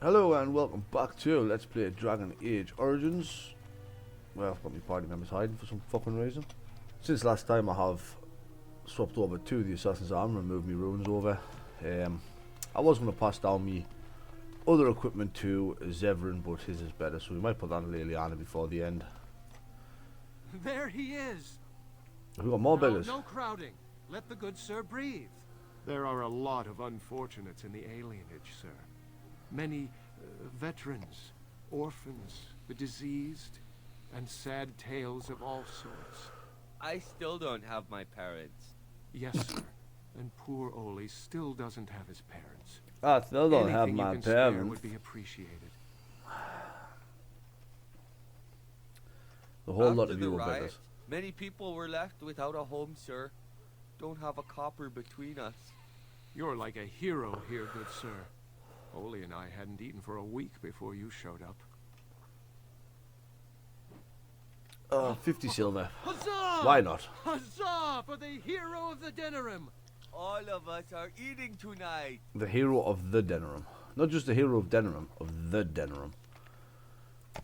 Hello and welcome back to Let's Play Dragon Age Origins. Well, I've got my party members hiding for some fucking reason. Since last time I have swapped over to the Assassin's Armor and moved my runes over. I was going to pass down my other equipment to Zevran, but his is better, so we might put on Liliana before the end. There he is! We've got more beggars. No crowding. Let the good sir breathe. There are a lot of unfortunates in the alienage, sir. Many veterans, orphans, the diseased, and sad tales of all sorts. I still don't have my parents. Yes, sir. And poor Oli still doesn't have his parents. I still don't have Anything my you can spare parents. would be appreciated. The whole lot After of the you were riot, beggars. many people were left without a home, sir. Don't have a copper between us. You're like a hero here, good sir. Oli and I hadn't eaten for a week before you showed up. 50 silver. Huzzah! Why not? Huzzah for the hero of the Denerim! All of us are eating tonight. The hero of the Denerim. Not just the hero of Denerim, of the Denerim.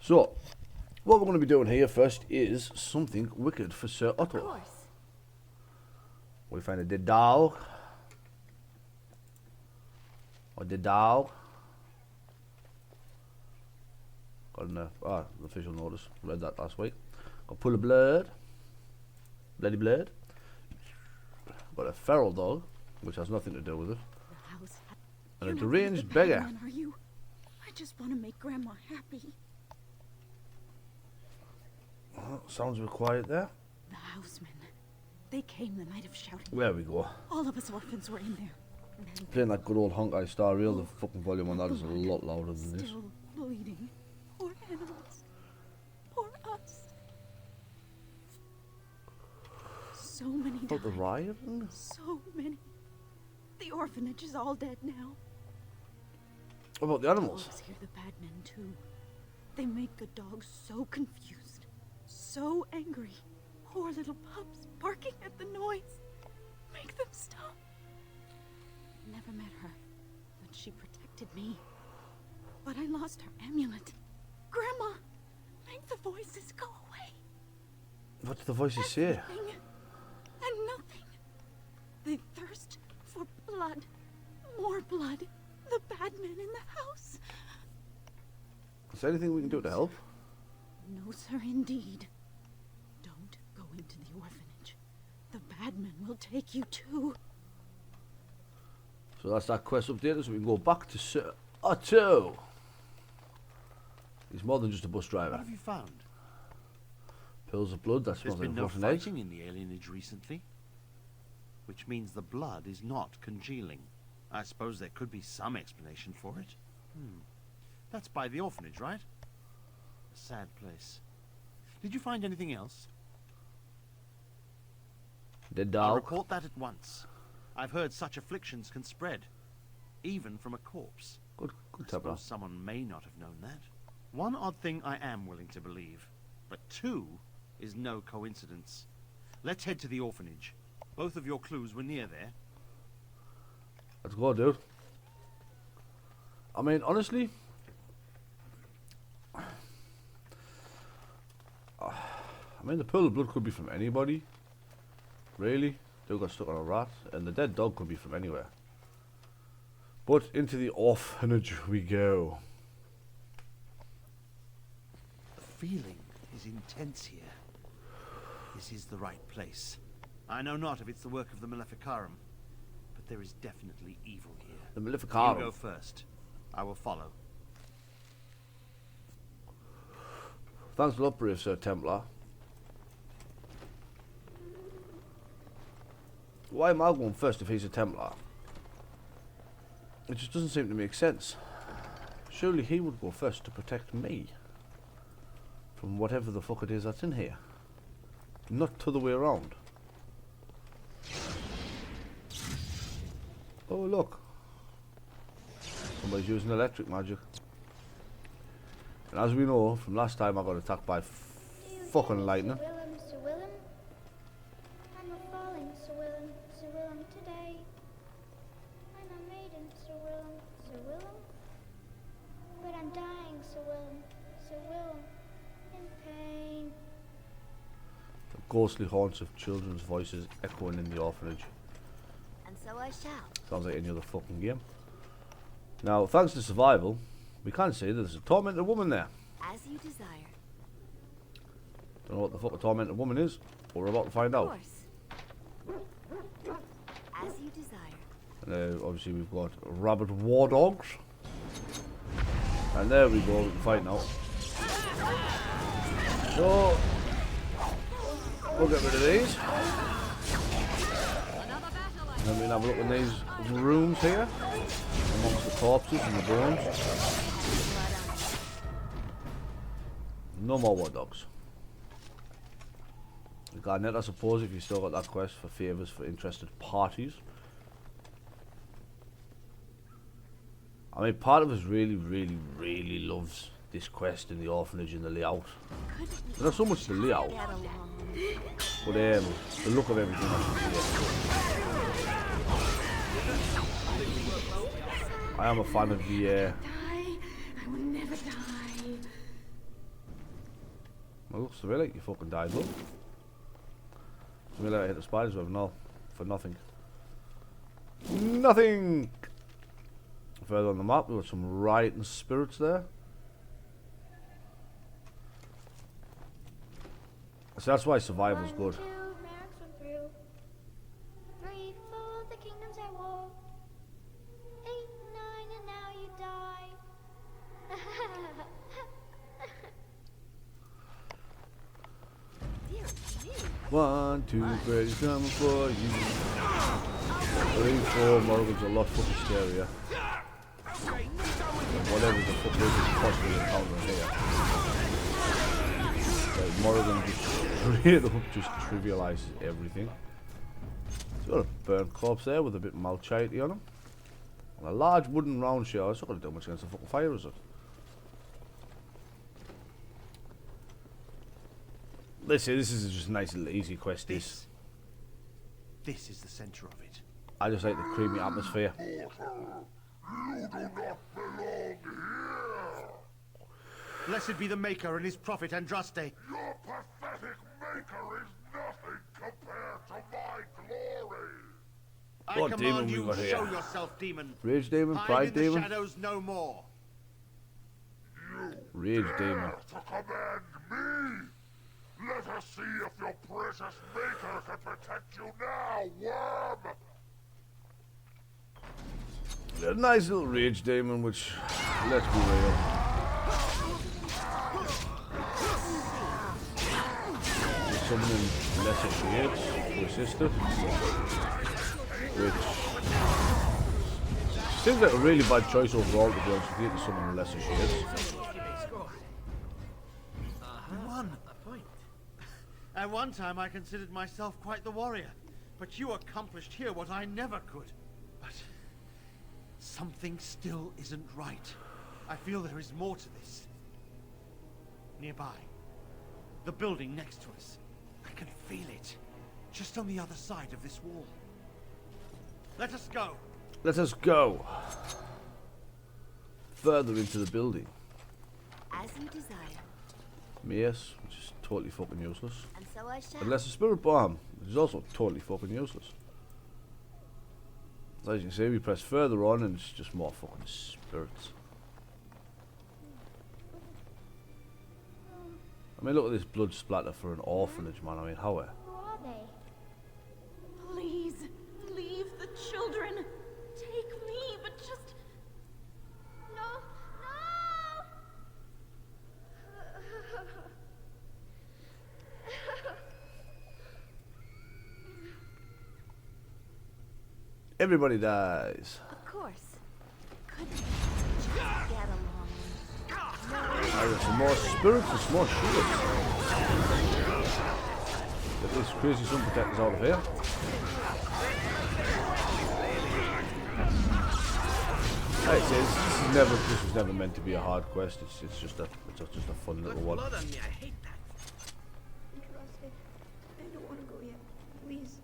So, what we're going to be doing here first is something wicked for Sir Otto. Of course. We find a dead dog. Or dead dog. Got an official notice. Read that last week. Got pull of blood. Bloody blood. Got a feral dog, which has nothing to do with it. The house. And a You're not deranged the bad beggar. one, are you? I just want to make Grandma happy. Oh, sounds a bit quiet there. The housemen. They came the night of shouting. There we go. All of us orphans were in there. Men Playing that good old Honkai Star Rail, the fucking volume on that is a lot louder than this. still bleeding. Poor animals. Poor us. So many About the died. riot? So many. The orphanage is all dead now. What about the animals? Dogs hear the bad men too. They make the dogs so confused, so angry. Poor little pups barking at the noise. Make them stop. Never met her, but she protected me. But I lost her amulet. Grandma, make the voices go away. What do the voices say? Everything and nothing. They thirst for blood. More blood. The bad men in the house. Is there anything we can do to help? No, sir, indeed. Don't go into the orphanage. The bad men will take you too. So that's that quest update, so we can go back to Sir Otto. He's more than just a bus driver. What have you found? Pills of blood, that There's smells like been no rotten eggs. fighting in the alienage recently, which means the blood is not congealing. I suppose there could be some explanation for it. That's by the orphanage, right? A sad place. Did you find anything else? Dead I'll dog. report that at once. I've heard such afflictions can spread, even from a corpse. Good I Templar. suppose someone may not have known that. One odd thing I am willing to believe, but two is no coincidence. Let's head to the orphanage. Both of your clues were near there. Let's go, dude. I mean, honestly, the pool of blood could be from anybody. Really? They got stuck on a rat, and the dead dog could be from anywhere. But into the orphanage we go. The feeling is intense here. This is the right place. I know not if it's the work of the Maleficarum, but there is definitely evil here. The You Maleficarum. go first. I will follow. Thanks a lot, brave Sir Templar. Why am I going first if he's a Templar? It just doesn't seem to make sense. Surely he would go first to protect me from whatever the fuck it is that's in here. Not the other way around. Oh look. Somebody's using electric magic. And as we know from last time I got attacked by fucking lightning. Sir Willem, I'm a falling Sir Willem today. I'm a maiden, Sir Willem, ghostly haunts of children's voices echoing in the orphanage. And so I shall. Sounds like any other fucking game. Now, thanks to survival, we can see that there's a tormented woman there. As you desire. Don't know what the fuck a tormented woman is, but we're about to find Of out. course. As you desire. And obviously we've got rabid war dogs. And there we go, we can fight now. So, we'll get rid of these. And then we'll have a look in these rooms here, amongst the corpses and the bones. No more war dogs. Garnet, I suppose, if you still got that quest for favours for interested parties. I mean, part of us really, really, really loves this quest in the orphanage and the layout. But not so much the layout, Get along. but the look of everything, I should say. I am a fan of the Die. I will never die. well, looks to me like you fucking died, look. To me like I hit the spiders with no, for nothing. Nothing! Further on the map, we've got some rioting spirits there. So that's why survival's good. 1, 2, Merrick's went through. 3, 4, the kingdoms at war. 8, 9, and now you die. Dear me. 1, 2, Brady's coming for you. 3, 4, Morgan's a lot fucking scarier. And whatever the fuck is possibly encountering here. Like Morgan just straight up just trivialises everything. He's got a burnt corpse there with a bit of malchite on him. And a large wooden round shell. It's not going to do much against the fucking fire, is it? Let's say this is just a nice little easy quest. This is the centre of it. I just like the creamy atmosphere. Blessed be the Maker and his prophet Andraste. Your pathetic maker is nothing compared to my glory. I What demon command we you, got here? show yourself, demon. Rage demon, Hide pride in the demon, shadows no more. rage demon. Dare to command me? Let us see if your precious maker can protect you now, worm! A nice little rage demon, which, let's be real, is summoning lesser shades to assist it, which seems like a really bad choice overall, to be honest with you, to summon lesser shades. You won. At one time I considered myself quite the warrior, but you accomplished here what I never could. But something still isn't right. I feel there is more to this. Nearby, the building next to us. I can feel it, just on the other side of this wall. Let us go. Let us go further into the building. As you desire. Yes, which is totally fucking useless. And so I shall. Unless a spirit bomb, which is also totally fucking useless. As you can see, we press further on and it's just more fucking spirits. I mean, look at this blood splatter for an orphanage, man. I mean, how? Who are they? Please, leave the children. Take me, but just... No, Everybody dies. Of course. Couldn't just get along. I got some more spirits and some more shields. Get this crazy sun protectors out of here. Like I say, this was never meant to be a hard quest. It's just a fun little one. Interested. I don't want to go yet. Please.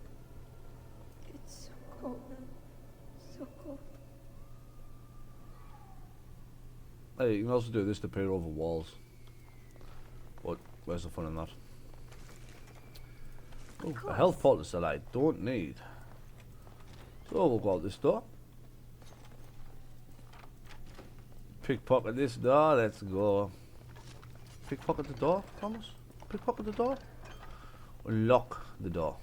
It's so cold now. So cold. Hey, you can also do this to peer over walls. But where's the fun in that? Oh, a health poultice that I don't need. So we'll go out this door. Pickpocket this door, let's go. Pickpocket the door, Thomas? Pickpocket the door? Unlock the door.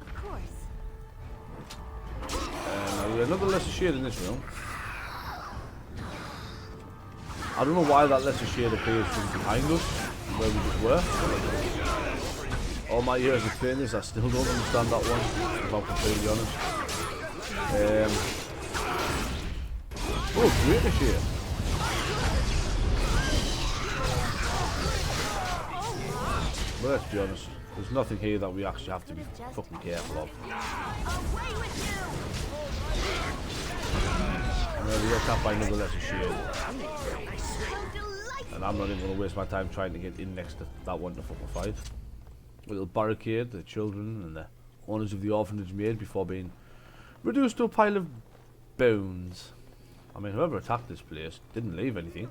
Of course. And we got another lesser shade in this room. I don't know why that lesser shade appears from behind us, where we just were. All my years of playing this, I still don't understand that one, if I'm completely honest. Oh, greater shade. But let's be honest, there's nothing here that we actually have to be fucking careful of. Away with you! We got tapped by another lesser shade. How delightful! And I'm not even going to waste my time trying to get in next to that one to fucking fight. A little barricade the children and the owners of the orphanage made before being reduced to a pile of bones. I mean, whoever attacked this place didn't leave anything.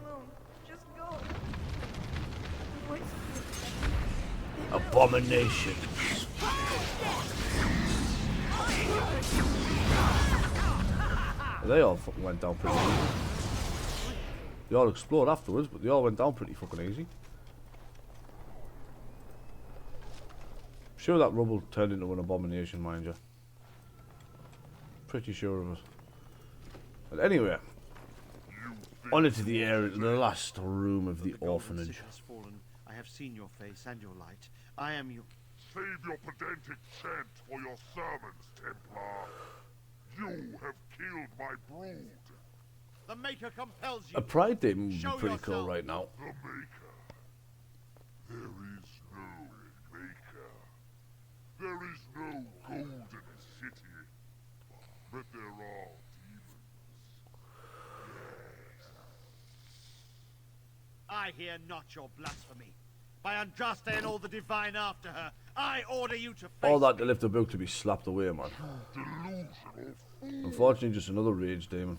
Just go. Abominations. They all fucking went down pretty easy. They all explored afterwards, but they all went down pretty fucking easy. Sure that rubble turned into an abomination, mind you. Pretty sure of it. But anyway, on into the area, the last room of the orphanage. Has fallen. I have seen your face and your light. I am your... Save your pedantic chant for your sermons, Templar. You have killed my brood. The Maker compels you. A pride demon would be Show pretty cool yourself. right now. The Maker. There is no Maker. There is no golden city. But there are demons. I hear not your blasphemy. By Andraste and all the divine after her, I order you to face All that to lift a book to be slapped away, man. Delusional fool. Unfortunately, just another rage demon.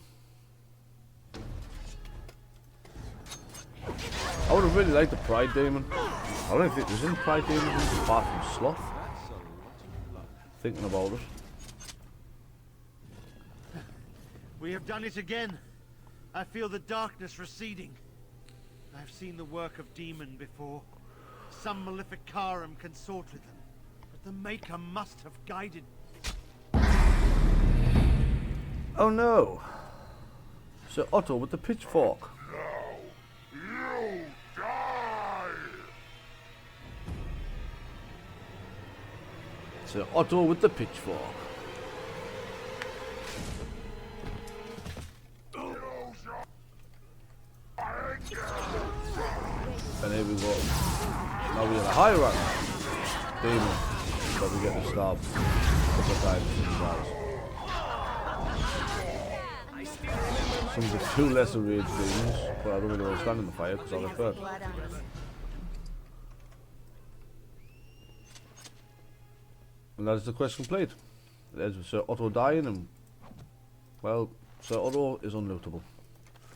I would have really liked the pride demon. I don't think there's any pride demons apart from sloth. Thinking about it. We have done it again. I feel the darkness receding. I've seen the work of demon before. Some malefic Karam consort with them. But the Maker must have guided... Oh no! Sir Otto with the pitchfork. Now, you die! Sir Otto with the pitchfork. Use your anger! And here we go. Now we got a high rank demon that we get to stab a couple of times in the eyes. Some of the two lesser rage demons, but I don't really want to stand in the fire because I'll get hurt. Blood on us. And that is the quest complete. It ends with Sir Otto dying and, well, Sir Otto is unlootable.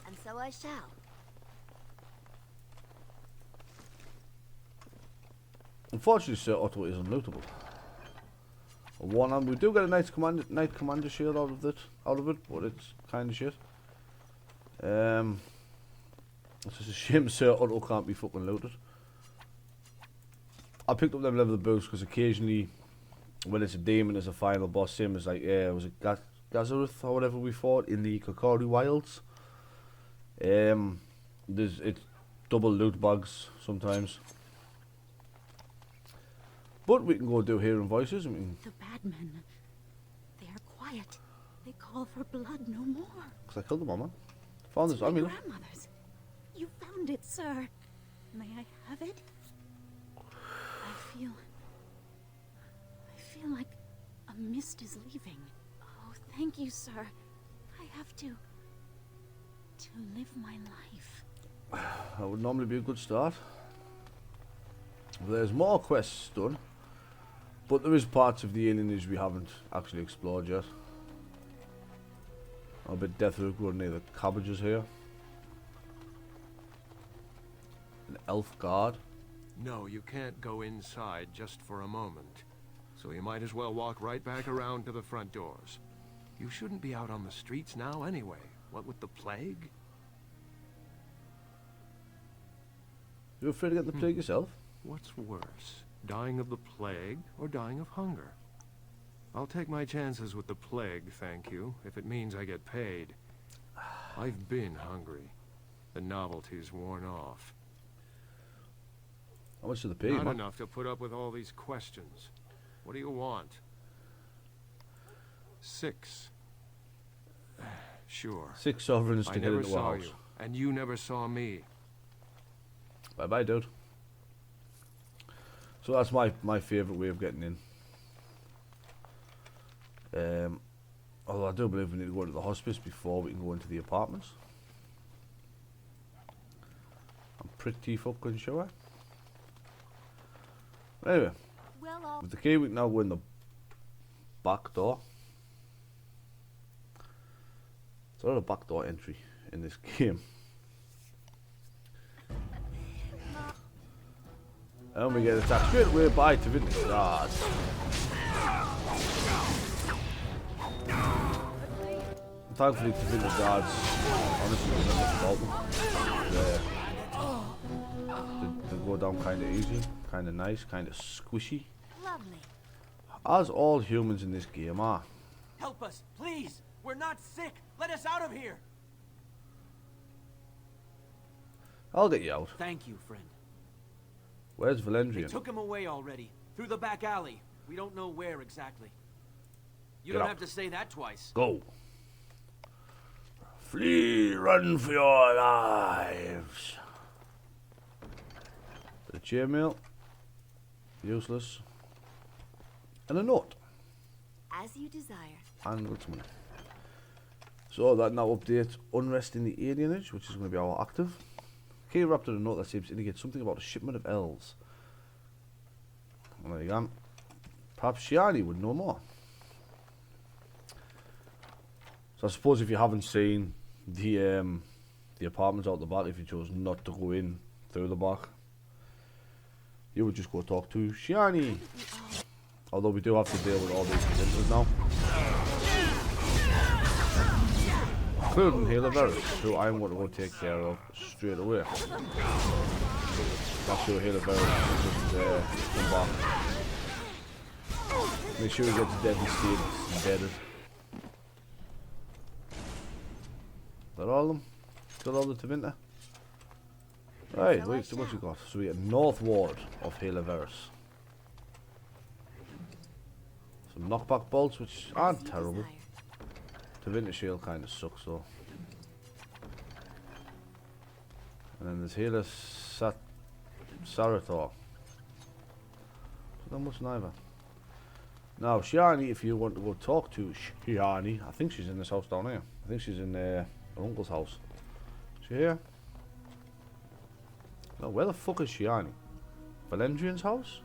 And so I shall. Unfortunately, Sir Otto is unlootable. One hand, we do get a Knight Commander shield out of it, but it's kind of shit. It's just a shame Sir Otto can't be fucking looted. I picked up them level of books because occasionally, when it's a demon as a final boss, same as like was it Gazareth or whatever we fought in the Kokori Wilds. It's double loot bags sometimes. But we can go do hearing voices. And we can, The bad men. They are quiet. They call for blood no more. cause I killed them all, man. Found this It's my amulet. grandmother's. You found it, sir. May I have it? I feel like a mist is leaving. Oh, thank you, sir. I have to live my life. That would normally be a good start. There's more quests done, but there is parts of the alienage we haven't actually explored yet. A bit death root growing near the cabbages here. An elf guard. No, you can't go inside just for a moment. So you might as well walk right back around to the front doors. You shouldn't be out on the streets now anyway. What with the plague? You afraid of getting the plague yourself? What's worse, dying of the plague or dying of hunger? I'll take my chances with the plague, thank you, if it means I get paid. I've been hungry. The novelty's worn off. How much do they pay, Not man? enough to put up with all these questions. What do you want? 6. Sure. 6 sovereigns I to get never into a saw house. you, and you never saw me. Bye bye, dude. So that's my favourite way of getting in. Although I do believe we need to go to the hospice before we can go into the apartments. I'm pretty fucking sure. Anyway, Well, with the key we can now go in the back door. It's not a back door entry in this game. And we get attacked straight away by the vintage guards. Thankfully, the vintage guards, honestly, don't know much about them. They go down kind of easy, kind of nice, kind of squishy. lovely. As all humans in this game are. Help us, please! We're not sick! Let us out of here! I'll get you out. Thank you, friend. Where's They Valendrian? took him away already. Through the back alley. We don't know where exactly. You Get don't out. have to say that twice. Go. Flee, run for your lives. The chainmail. Useless. And a note. As you desire. And what's money. So that now updates unrest in the alienage, which is going to be our active. Key wrapped in a note that seems to indicate something about a shipment of elves. Well, there you go. Perhaps Shiani would know more. So I suppose if you haven't seen the apartments out the back, if you chose not to go in through the back, you would just go talk to Shiani. Although we do have to deal with all these visitors now. Including Halaverus, who I'm going to go take care of straight away. Make sure Halaverus doesn't come back. Make sure he gets deadly stayed embedded. Is that all of them? Got all the Tevinter? Right, wait, so what you got? So we get North Ward of Halaverus. Some knockback bolts, which aren't As you terrible. desire. The Winter Shield kind of sucks though. And then there's Healer Sarator. Not much neither. Now Shiani, if you want to go talk to Shiani, I think she's in this house down here. I think she's in her uncle's house. Is she here? No, where the fuck is Shiani? Valendrian's house?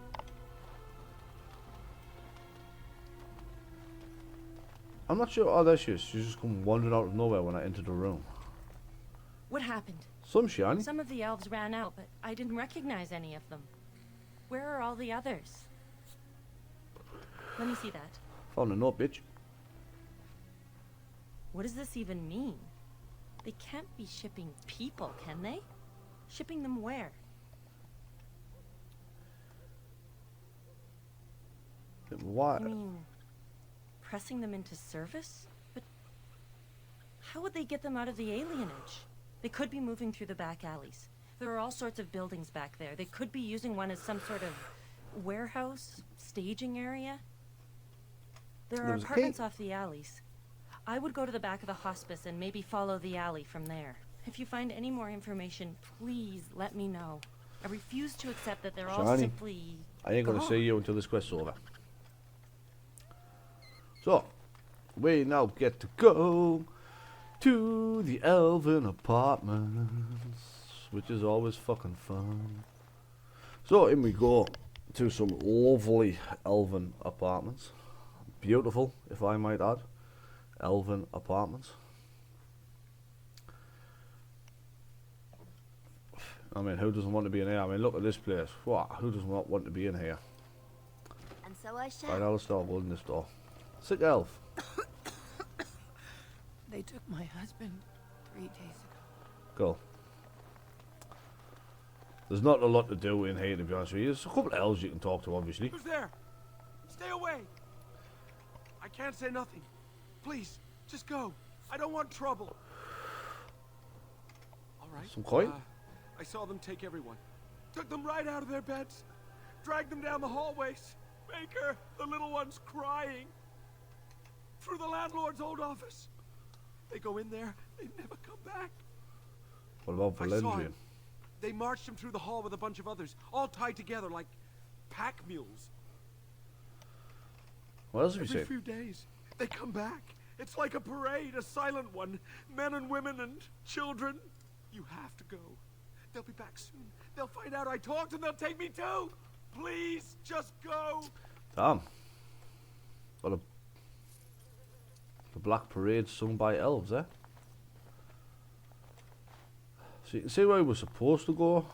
I'm not sure. Oh, there she is. She's just come wandering out of nowhere when I entered the room. What happened? Some Shiani. Some of the elves ran out, but I didn't recognize any of them. Where are all the others? Let me see that. Found a note, bitch. What does this even mean? They can't be shipping people, can they? Shipping them where? What? I mean, pressing them into service? But how would they get them out of the alienage? They could be moving through the back alleys. There are all sorts of buildings back there. They could be using one as some sort of warehouse, staging area. There are was a apartments off the alleys. I would go to the back of the hospice and maybe follow the alley from there. If you find any more information, please let me know. I refuse to accept that they're all Shani, simply I ain't gonna gone. see you until this quest's over. So, we now get to go to the elven apartments, which is always fucking fun. So in we go to some lovely elven apartments. Beautiful, if I might add. Elven apartments. I mean, who doesn't want to be in here? I mean, look at this place. What? Who doesn't want to be in here? And so I shall. Right, I'll start holding this door. Sick elf. They took my husband 3 days ago. Go. There's not a lot to do in here, to be honest with you. There's a couple of elves you can talk to, obviously. Who's there? Stay away! I can't say nothing. Please, just go. I don't want trouble. All right. Some coin? I saw them take everyone. Took them right out of their beds. Dragged them down the hallways. Baker, the little one's crying. Through the landlord's old office. They go in there, they never come back. What about Valendrian? They marched him through the hall with a bunch of others, all tied together like pack mules. What else have you Every seen? few days, they come back. It's like a parade, a silent one. Men and women and children. You have to go. They'll be back soon. They'll find out I talked and they'll take me too. Please, just go. Damn. What a... The Black Parade sung by elves, eh? So you can see where we were supposed to go.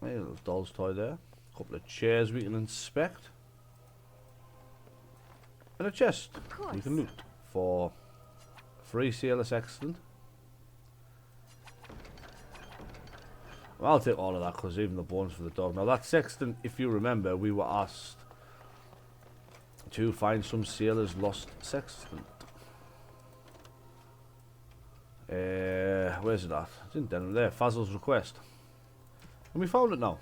Hey, a little doll's toy there. A couple of chairs we can inspect. And a chest we can loot for free sailor sextant. Well, I'll take all of that because even the bones for the dog. Now that sextant, if you remember, we were asked to find some sailors' lost sextant. Where's it at? It's in Denham there. Fazl's request. And we found it now.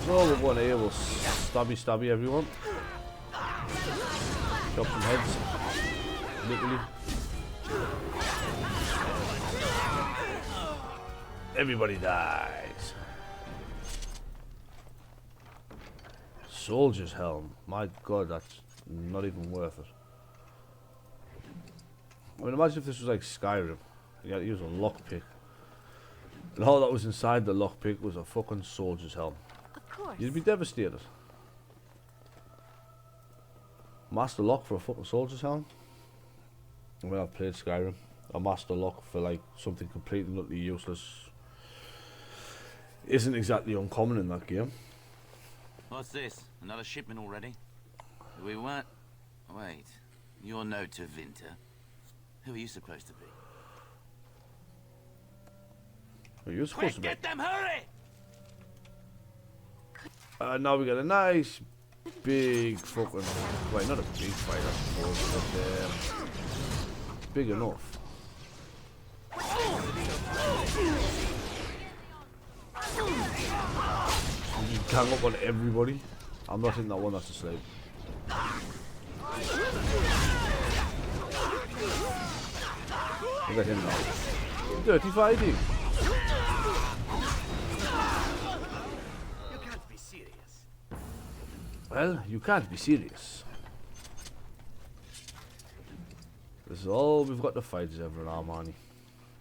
So we're going here, we'll stabby everyone. Chop some heads. Literally. Everybody dies. Soldier's helm. My god, that's not even worth it. I mean, imagine if this was like Skyrim. You had to use a lockpick. And all that was inside the lockpick was a fucking soldier's helm. Of course. You'd be devastated. Master lock for a fucking soldier's helm? When I've played Skyrim, a master lock for like something completely utterly useless isn't exactly uncommon in that game. What's this? Another shipment already? We weren't... Wait. You're no Tevinter. Who are you supposed to be? Who are you supposed to be? Get them, hurry! Now we got a nice big fucking... Wait, not a big fight, I suppose, but big enough. You gang up on everybody. I'm not in that one, that's a slave. Look at him now. Dirty fighting. You can't be serious. Well, you can't be serious. This is all we've got to fight is ever in Armani.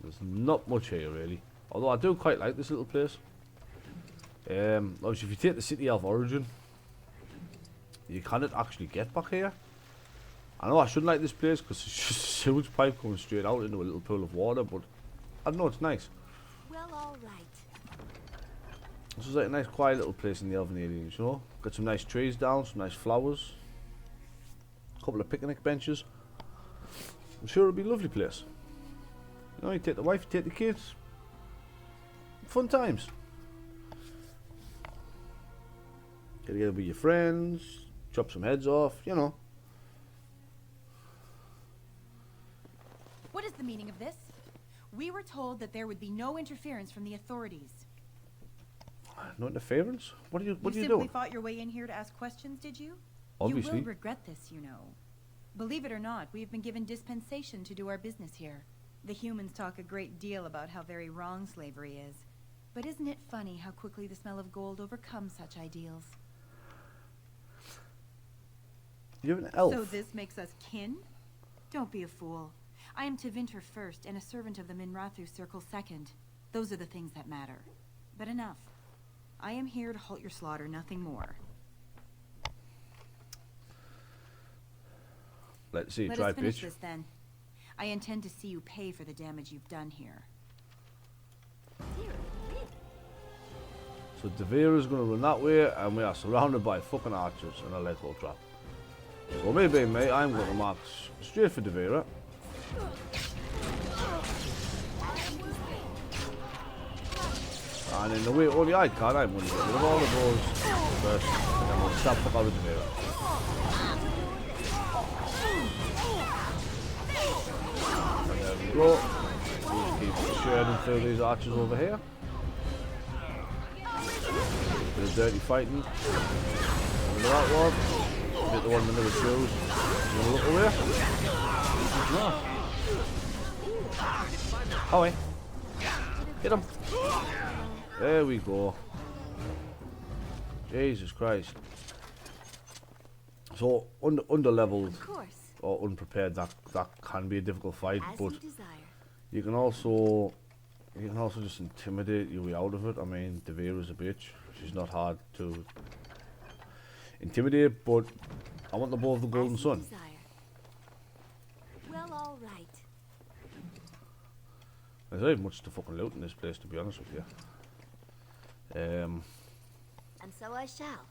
There's not much here really. Although I do quite like this little place. Obviously if you take the city of origin, you cannot actually get back here. I know I shouldn't like this place because it's just a sewage pipe going straight out into a little pool of water, but I don't know, it's nice. Well, all right. This is like a nice quiet little place in the Elven Aliens, you know? Got some nice trees down, some nice flowers. A couple of picnic benches. I'm sure it'll be a lovely place. You know, you take the wife, you take the kids. Fun times. Get together with your friends, chop some heads off, you know. What is the meaning of this? We were told that there would be no interference from the authorities. No interference? What are you You doing? simply fought your way in here to ask questions, did you? Obviously. You will regret this, you know. Believe it or not, we have been given dispensation to do our business here. The humans talk a great deal about how very wrong slavery is. But isn't it funny how quickly the smell of gold overcomes such ideals? You're an elf. So this makes us kin? Don't be a fool. I am Tevinter first and a servant of the Minrathu Circle second. Those are the things that matter. But enough. I am here to halt your slaughter, nothing more. Let's see, Let try us finish pitch. this then. I intend to see you pay for the damage you've done here. So Devera's going to run that way, and we are surrounded by fucking archers and a lethal trap. So me being me, I'm going to mark straight for Devera. And in the way only I can, I'm going to get rid of all the balls first, and then we'll stab fuck out of Devera. And there we go. We'll keep shredding through these archers over here. Bit of dirty fighting. Look at that one. Hit the one in the middle of the shoes. You want to look away? No. Howie. Hit him. There we go. Jesus Christ. So under leveled or unprepared, that can be a difficult fight, but you can also just intimidate your way out of it. I mean, Devera's a bitch. She's not hard to intimidate, but I want the ball of the Golden Sun. Well, all right. There's not even much to fucking loot in this place, to be honest with you. And so I shall.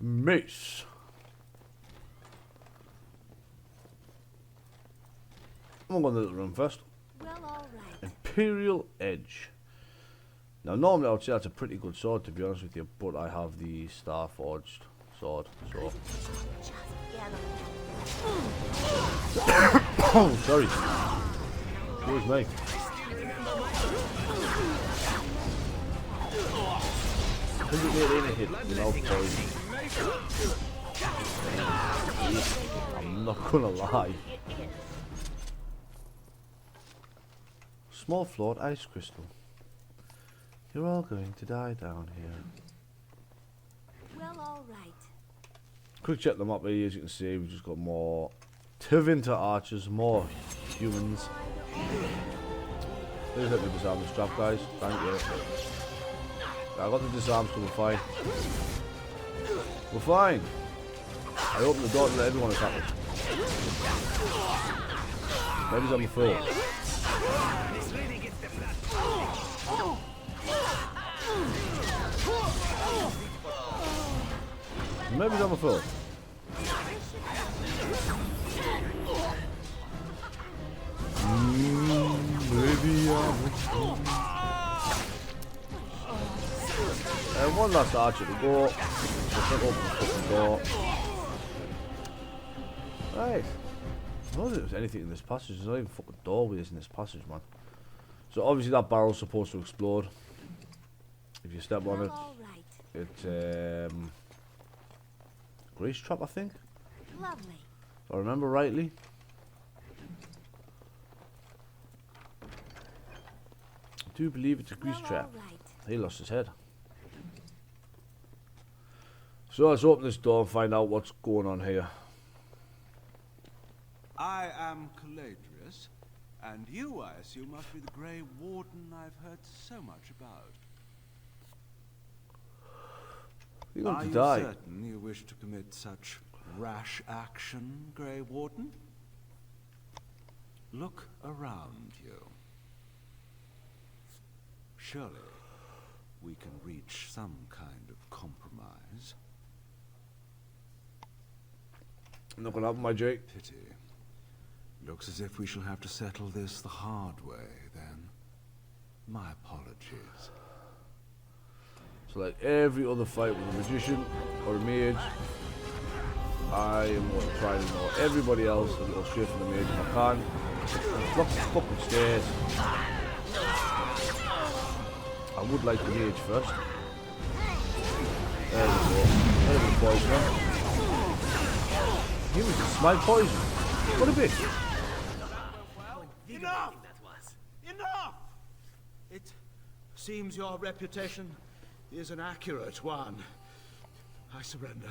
Mace. I'm going to the little room first. Well, all right. Imperial Edge. Now, normally I would say that's a pretty good sword, to be honest with you, but I have the Star Forged sword, so. Oh, sorry. Excuse me. Couldn't get in a hit without poison. I'm not gonna lie. Small flawed ice crystal. You're all going to die down here. Well, all right. Quick check them up here, as you can see, we've just got more Tevinter archers, more humans. Please let me disarm this trap, guys. Thank you. I got the disarms, so we're fine. We're fine. I opened the door to let everyone attack us. Maybe I'm full. Maybe I'm a fool. Maybe I'm a fool. And one last archer to go. Just open the fucking door. Right. I don't think there's anything in this passage. There's not even fucking doorways in this passage, man. So obviously that barrel's supposed to explode. If you step on it, it's grease trap, I think. Lovely. If I remember rightly. I do believe it's a grease trap. He lost his head. So let's open this door and find out what's going on here. I am Caladrius, and you, I assume, must be the Grey Warden I've heard so much about. You're going Are to you die. certain you wish to commit such rash action, Grey Warden? Look around you. Surely we can reach some kind of compromise. Not gonna happen, my Jake. Pity. Looks as if we shall have to settle this the hard way, then. My apologies. So like every other fight with a magician or a mage, I am going to try and ignore everybody else and go straight for the mage if I can. Block the fucking stairs. I would like the mage first. There we go. There's the poison. He was just my poison. What a bitch. Enough! Enough! It seems your reputation is an accurate one. I surrender.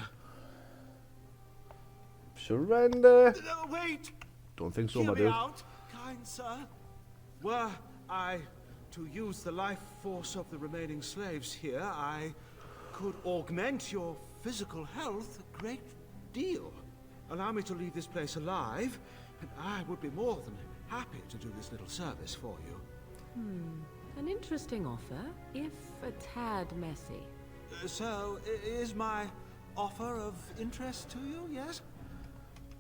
Surrender. Wait! Don't think so, Hear my me dude. out, kind sir. Were I to use the life force of the remaining slaves here, I could augment your physical health a great deal. allow me to leave this place alive, and I would be more than happy to do this little service for you. An interesting offer, if a tad messy. So, is my offer of interest to you, yes?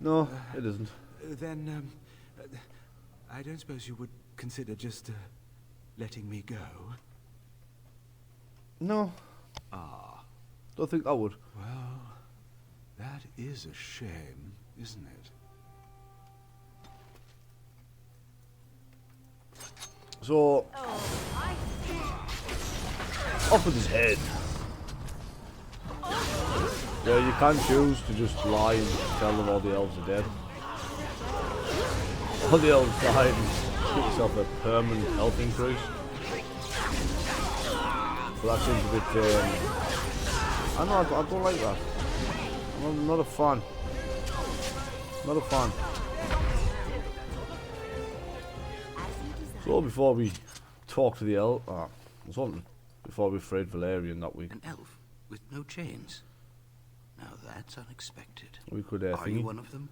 No, it isn't. Then, I don't suppose you would consider just letting me go? No. Ah. Don't think I would. Well, that is a shame, isn't it? So, off with his head. Yeah, you can choose to just lie and tell them all the elves are dead. All the elves died and get yourself a permanent health increase. But that seems a bit, I know, I don't like that. I'm not a fan. Not a fan. So before we talk to the elf, before we freed Valerian that week. An elf with no chains. Now that's unexpected. We could Are you one of them?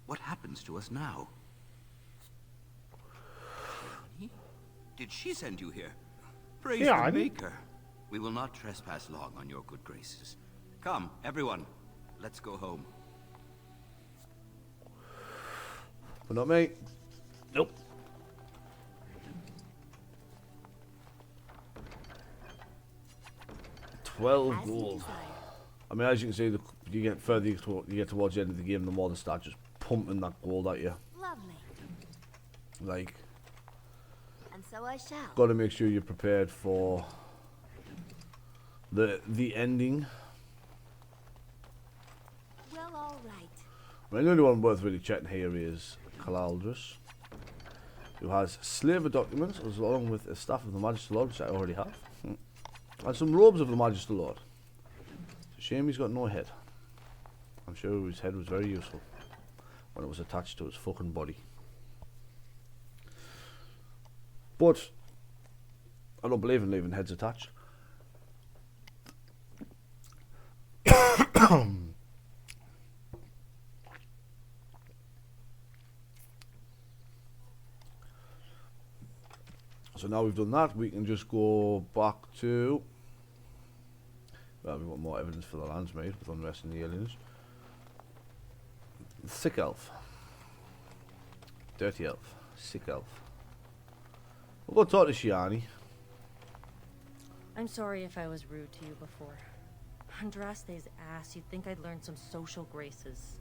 What happens to us now? Did she send you here? Praise the Maker. We will not trespass long on your good graces. Come, everyone. Let's go home. But not me. Nope. $12 gold. I mean, as you can see, you get further you get towards the end of the game, the more they start just pumping that gold at you. Lovely. Like, And so I shall. got to make sure you're prepared for the ending. Well, all right. I mean, the only one worth really checking here is Calaldrus, who has slaver documents as along with a staff of the Magister Lord, which I already have, and some robes of the Magister Lord. It's a shame he's got no head. I'm sure his head was very useful when it was attached to his fucking body. But I don't believe in leaving heads attached. So now we've done that, we can just go back to... Well, we want more evidence for the lands made with unrest in the aliens. Sick elf. Dirty elf. Sick elf. We'll go talk to Shiani. I'm sorry if I was rude to you before. Andraste's ass, you'd think I'd learned some social graces.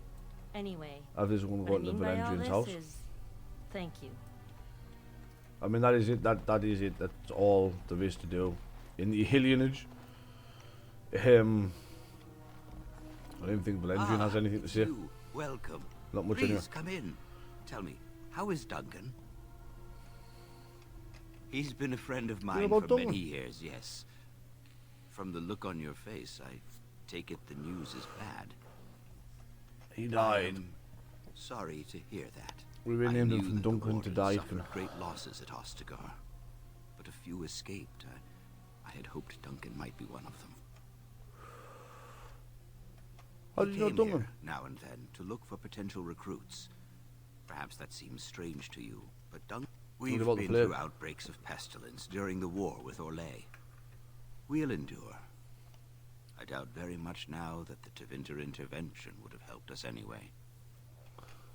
Anyway, I just want to go to the Valengian's house. Thank you. I mean, that is it. That is it. That's all there is to do in the alienage. I don't even think Valengian has anything to say. You. Welcome. Not much Please anyway. come in. Tell me, how is Duncan? He's been a friend of mine for many years, yes. From the look on your face, I take it the news is bad. He died. Sorry to hear that. We renamed him from Duncan to die. Suffered great losses at Ostagar, but a few escaped. I had hoped Duncan might be one of them. How did you know Duncan? Here now and then to look for potential recruits. Perhaps that seems strange to you, but Duncan... We've been through outbreaks of pestilence during the war with Orlais. We'll endure. I doubt very much now that the Tevinter intervention would have helped us anyway.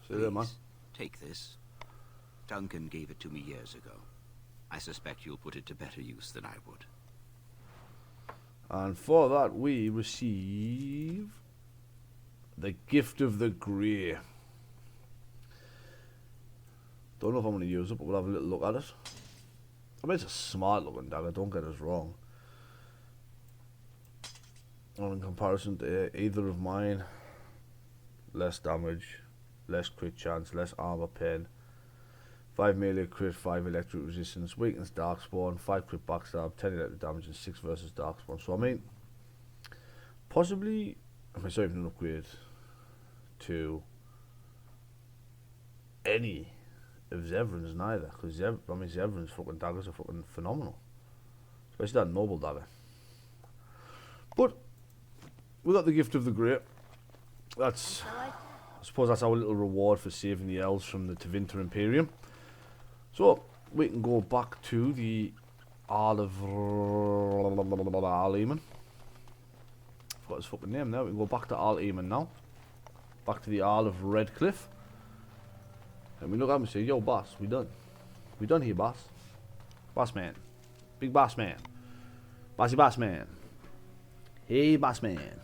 Please, take this. Duncan gave it to me years ago. I suspect you'll put it to better use than I would. And for that we receive the Gift of the Grey. Don't know if I'm going to use it, but we'll have a little look at it. I mean, it's a smart looking dagger, don't get us wrong. And in comparison to either of mine, less damage, less crit chance, less armor pen, 5 melee crit, 5 electric resistance, weakness darkspawn, 5 crit backstab, 10 electric damage, and 6 versus darkspawn. So I mean, possibly, if I even an upgrade to any of Zevran's neither, because Zevran's fucking daggers are fucking phenomenal, especially that noble dagger. But we got the Gift of the Great. That's I suppose that's our little reward for saving the elves from the Tevinter Imperium. So we can go back to the Isle of Arleman. Forgot his fucking name now. We can go back to Arleman now. Back to the Isle of Redcliffe. And we look at him and say, yo boss, we done. We done here, boss. Boss man. Big boss man. Bossy boss man. Hey boss man.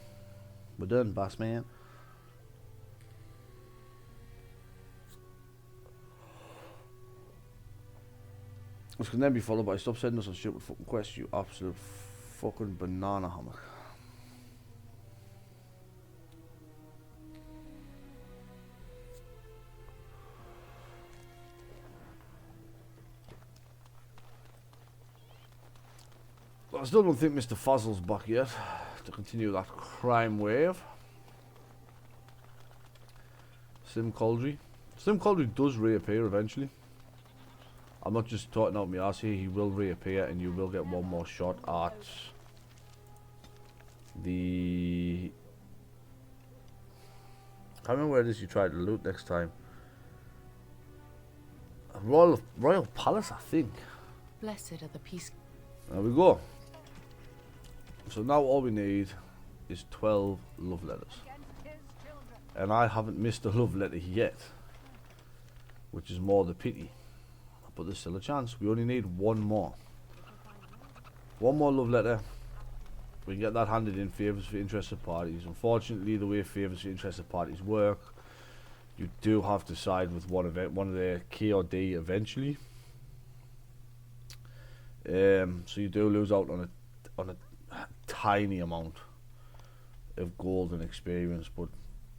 We're done, boss man. This can then be followed by stop sending us on stupid fucking quests, you absolute fucking banana hammock. I still don't think Mr. Fuzzle's back yet to continue that crime wave. Slim Couldry. Slim Couldry does reappear eventually. I'm not just talking out my ass here, he will reappear and you will get one more shot at the... I can't remember where it is you try to loot next time. Royal Palace, I think. Blessed are the peace. There we go. So now all we need is 12 love letters. And I haven't missed a love letter yet, which is more the pity. But there's still a chance. We only need one more. One more love letter. We can get that handed in. Favours for interested parties. Unfortunately, the way favours for interested parties work, you do have to side with one of the K or D eventually. So you do lose out on a tiny amount of gold and experience, but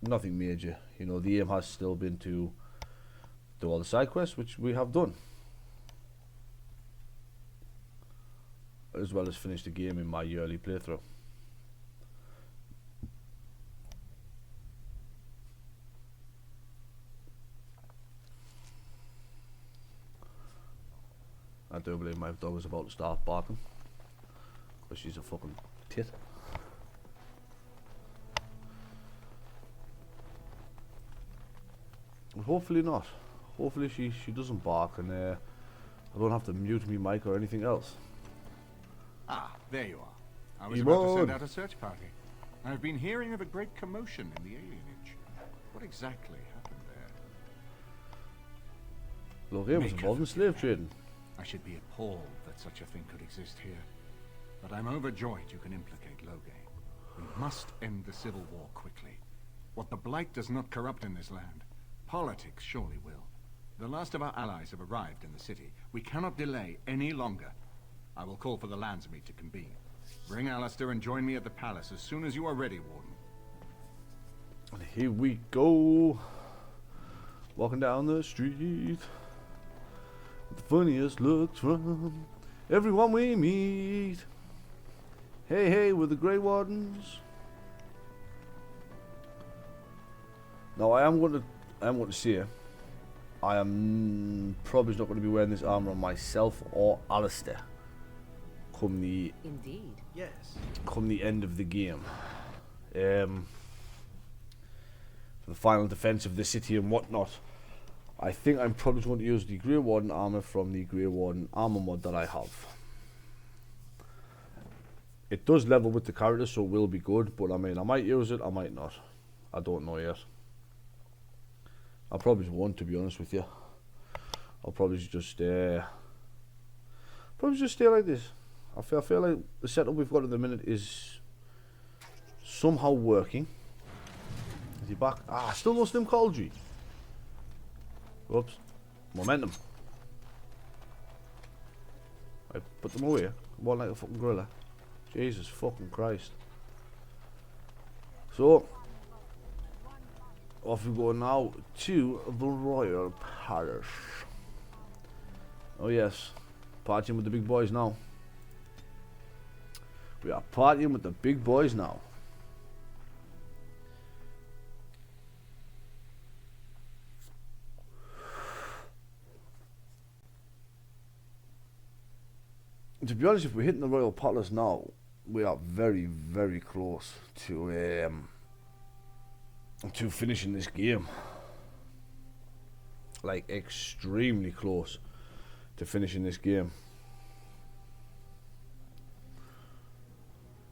nothing major. You know, the aim has still been to do all the side quests, which we have done, as well as finish the game in my yearly playthrough. I do believe my dog is about to start barking, because she's a fucking tit. But hopefully not. Hopefully she doesn't bark and I don't have to mute me mic or anything else. Ah, there you are. I was about to send out a search party. I've been hearing of a great commotion in the alienage. What exactly happened there? Look, it was involved in slave trading. I should be appalled that such a thing could exist here. But I'm overjoyed you can implicate Loghain. We must end the civil war quickly. What the Blight does not corrupt in this land, politics surely will. The last of our allies have arrived in the city. We cannot delay any longer. I will call for the Landsmeet to convene. Bring Alistair and join me at the palace as soon as you are ready, Warden. And here we go. Walking down the street. The funniest looks from everyone we meet. Hey, hey, we're the Grey Wardens. Now I am going to say, I am probably not going to be wearing this armor on myself or Alistair. Come the end of the game. For the final defense of the city and whatnot. I think I'm probably going to use the Grey Warden armor from the Grey Warden armor mod that I have. It does level with the character, so it will be good, but I mean, I might use it, I might not. I don't know yet. I probably won't, to be honest with you. I'll probably just stay like this. I feel like the setup we've got at the minute is somehow working. Is he back? Ah, still no Slim Couldry. Whoops. Momentum. I put them away. One like a fucking gorilla. Jesus fucking Christ. So, off we go now to the Royal Palace. Oh yes, partying with the big boys now. We are partying with the big boys now. To be honest, if we're hitting the Royal Palace now, we are very, very close to to finishing this game. Like, extremely close to finishing this game.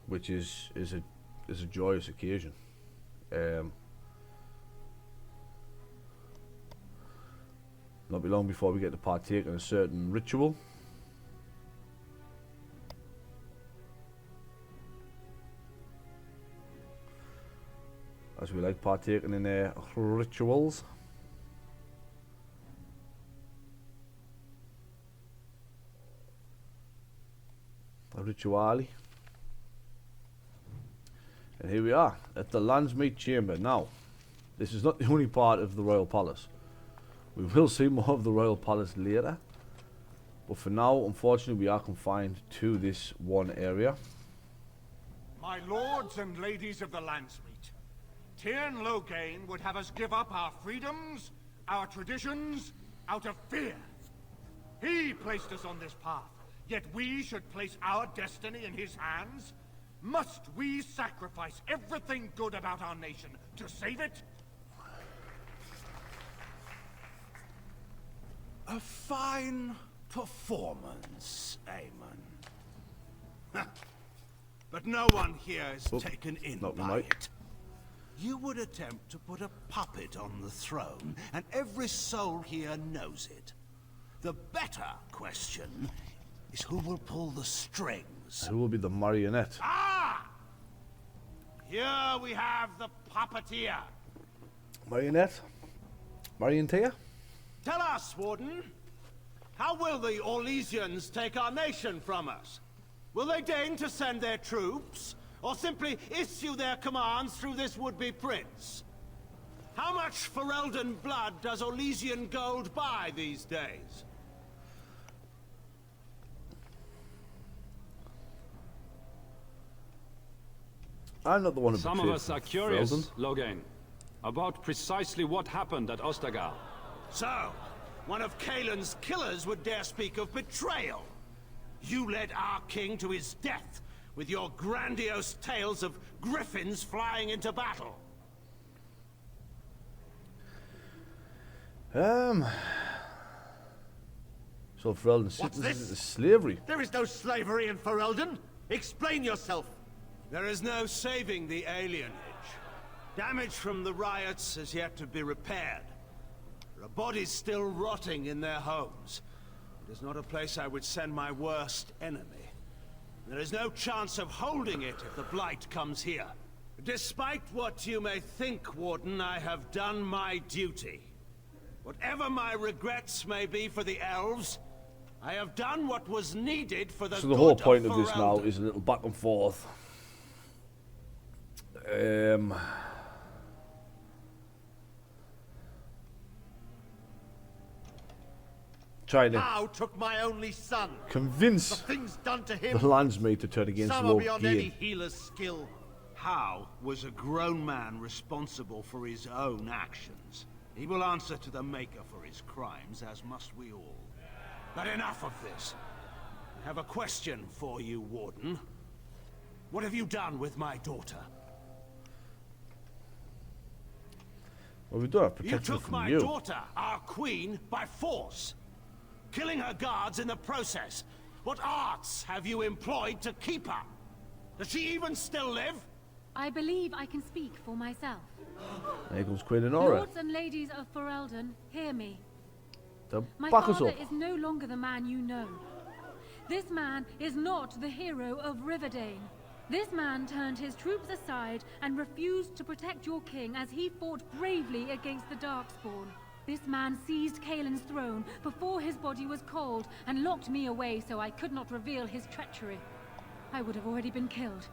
Which is a joyous occasion. Not be long before we get to partake in a certain ritual. As we like partaking in rituals. A rituale. And here we are at the Landsmeet Chamber. Now, this is not the only part of the Royal Palace. We will see more of the Royal Palace later. But for now, unfortunately, we are confined to this one area. My lords and ladies of the Landsmeet, Tyrn Loghain would have us give up our freedoms, our traditions, out of fear. He placed us on this path, yet we should place our destiny in his hands? Must we sacrifice everything good about our nation to save it? A fine performance, Aemon. But no one here is taken in by it. You would attempt to put a puppet on the throne, and every soul here knows it. The better question is who will pull the strings. Who will be the marionette? Ah! Here we have the puppeteer. Marionette? Marionteer? Tell us, Warden, how will the Orlesians take our nation from us? Will they deign to send their troops, or simply issue their commands through this would-be prince? How much Ferelden blood does Orlesian gold buy these days? I'm not the one who Some of us are curious, Loghain, about precisely what happened at Ostagar. So, one of Kaelin's killers would dare speak of betrayal. You led our king to his death with your grandiose tales of griffins flying into battle. So Ferelden sentences to slavery. There is no slavery in Ferelden. Explain yourself. There is no saving the alienage. Damage from the riots has yet to be repaired. There are bodies still rotting in their homes. It is not a place I would send my worst enemy. There is no chance of holding it if the Blight comes here. Despite what you may think, Warden, I have done my duty. Whatever my regrets may be for the elves, I have done what was needed for the good of Ferelden. So the whole point of this now is a little back and forth. Trying to took my only son. Convince the things done to him, the Landsmeet to turn against some are beyond any Loghain. healer's skill. How was a grown man responsible for his own actions? He will answer to the Maker for his crimes, as must we all. But enough of this. I have a question for you, Warden. What have you done with my daughter? Well, we do have You protection took from my you. daughter, our queen, by force, killing her guards in the process. What arts have you employed to keep her? Does she even still live? I believe I can speak for myself. There comes Queen Honora. Lords and ladies of Ferelden, hear me. My Back us father up. is no longer the man you know. This man is not the hero of Riverdane. This man turned his troops aside and refused to protect your king as he fought bravely against the Darkspawn. This man seized Kaelin's throne before his body was cold and locked me away so I could not reveal his treachery. I would have already been killed,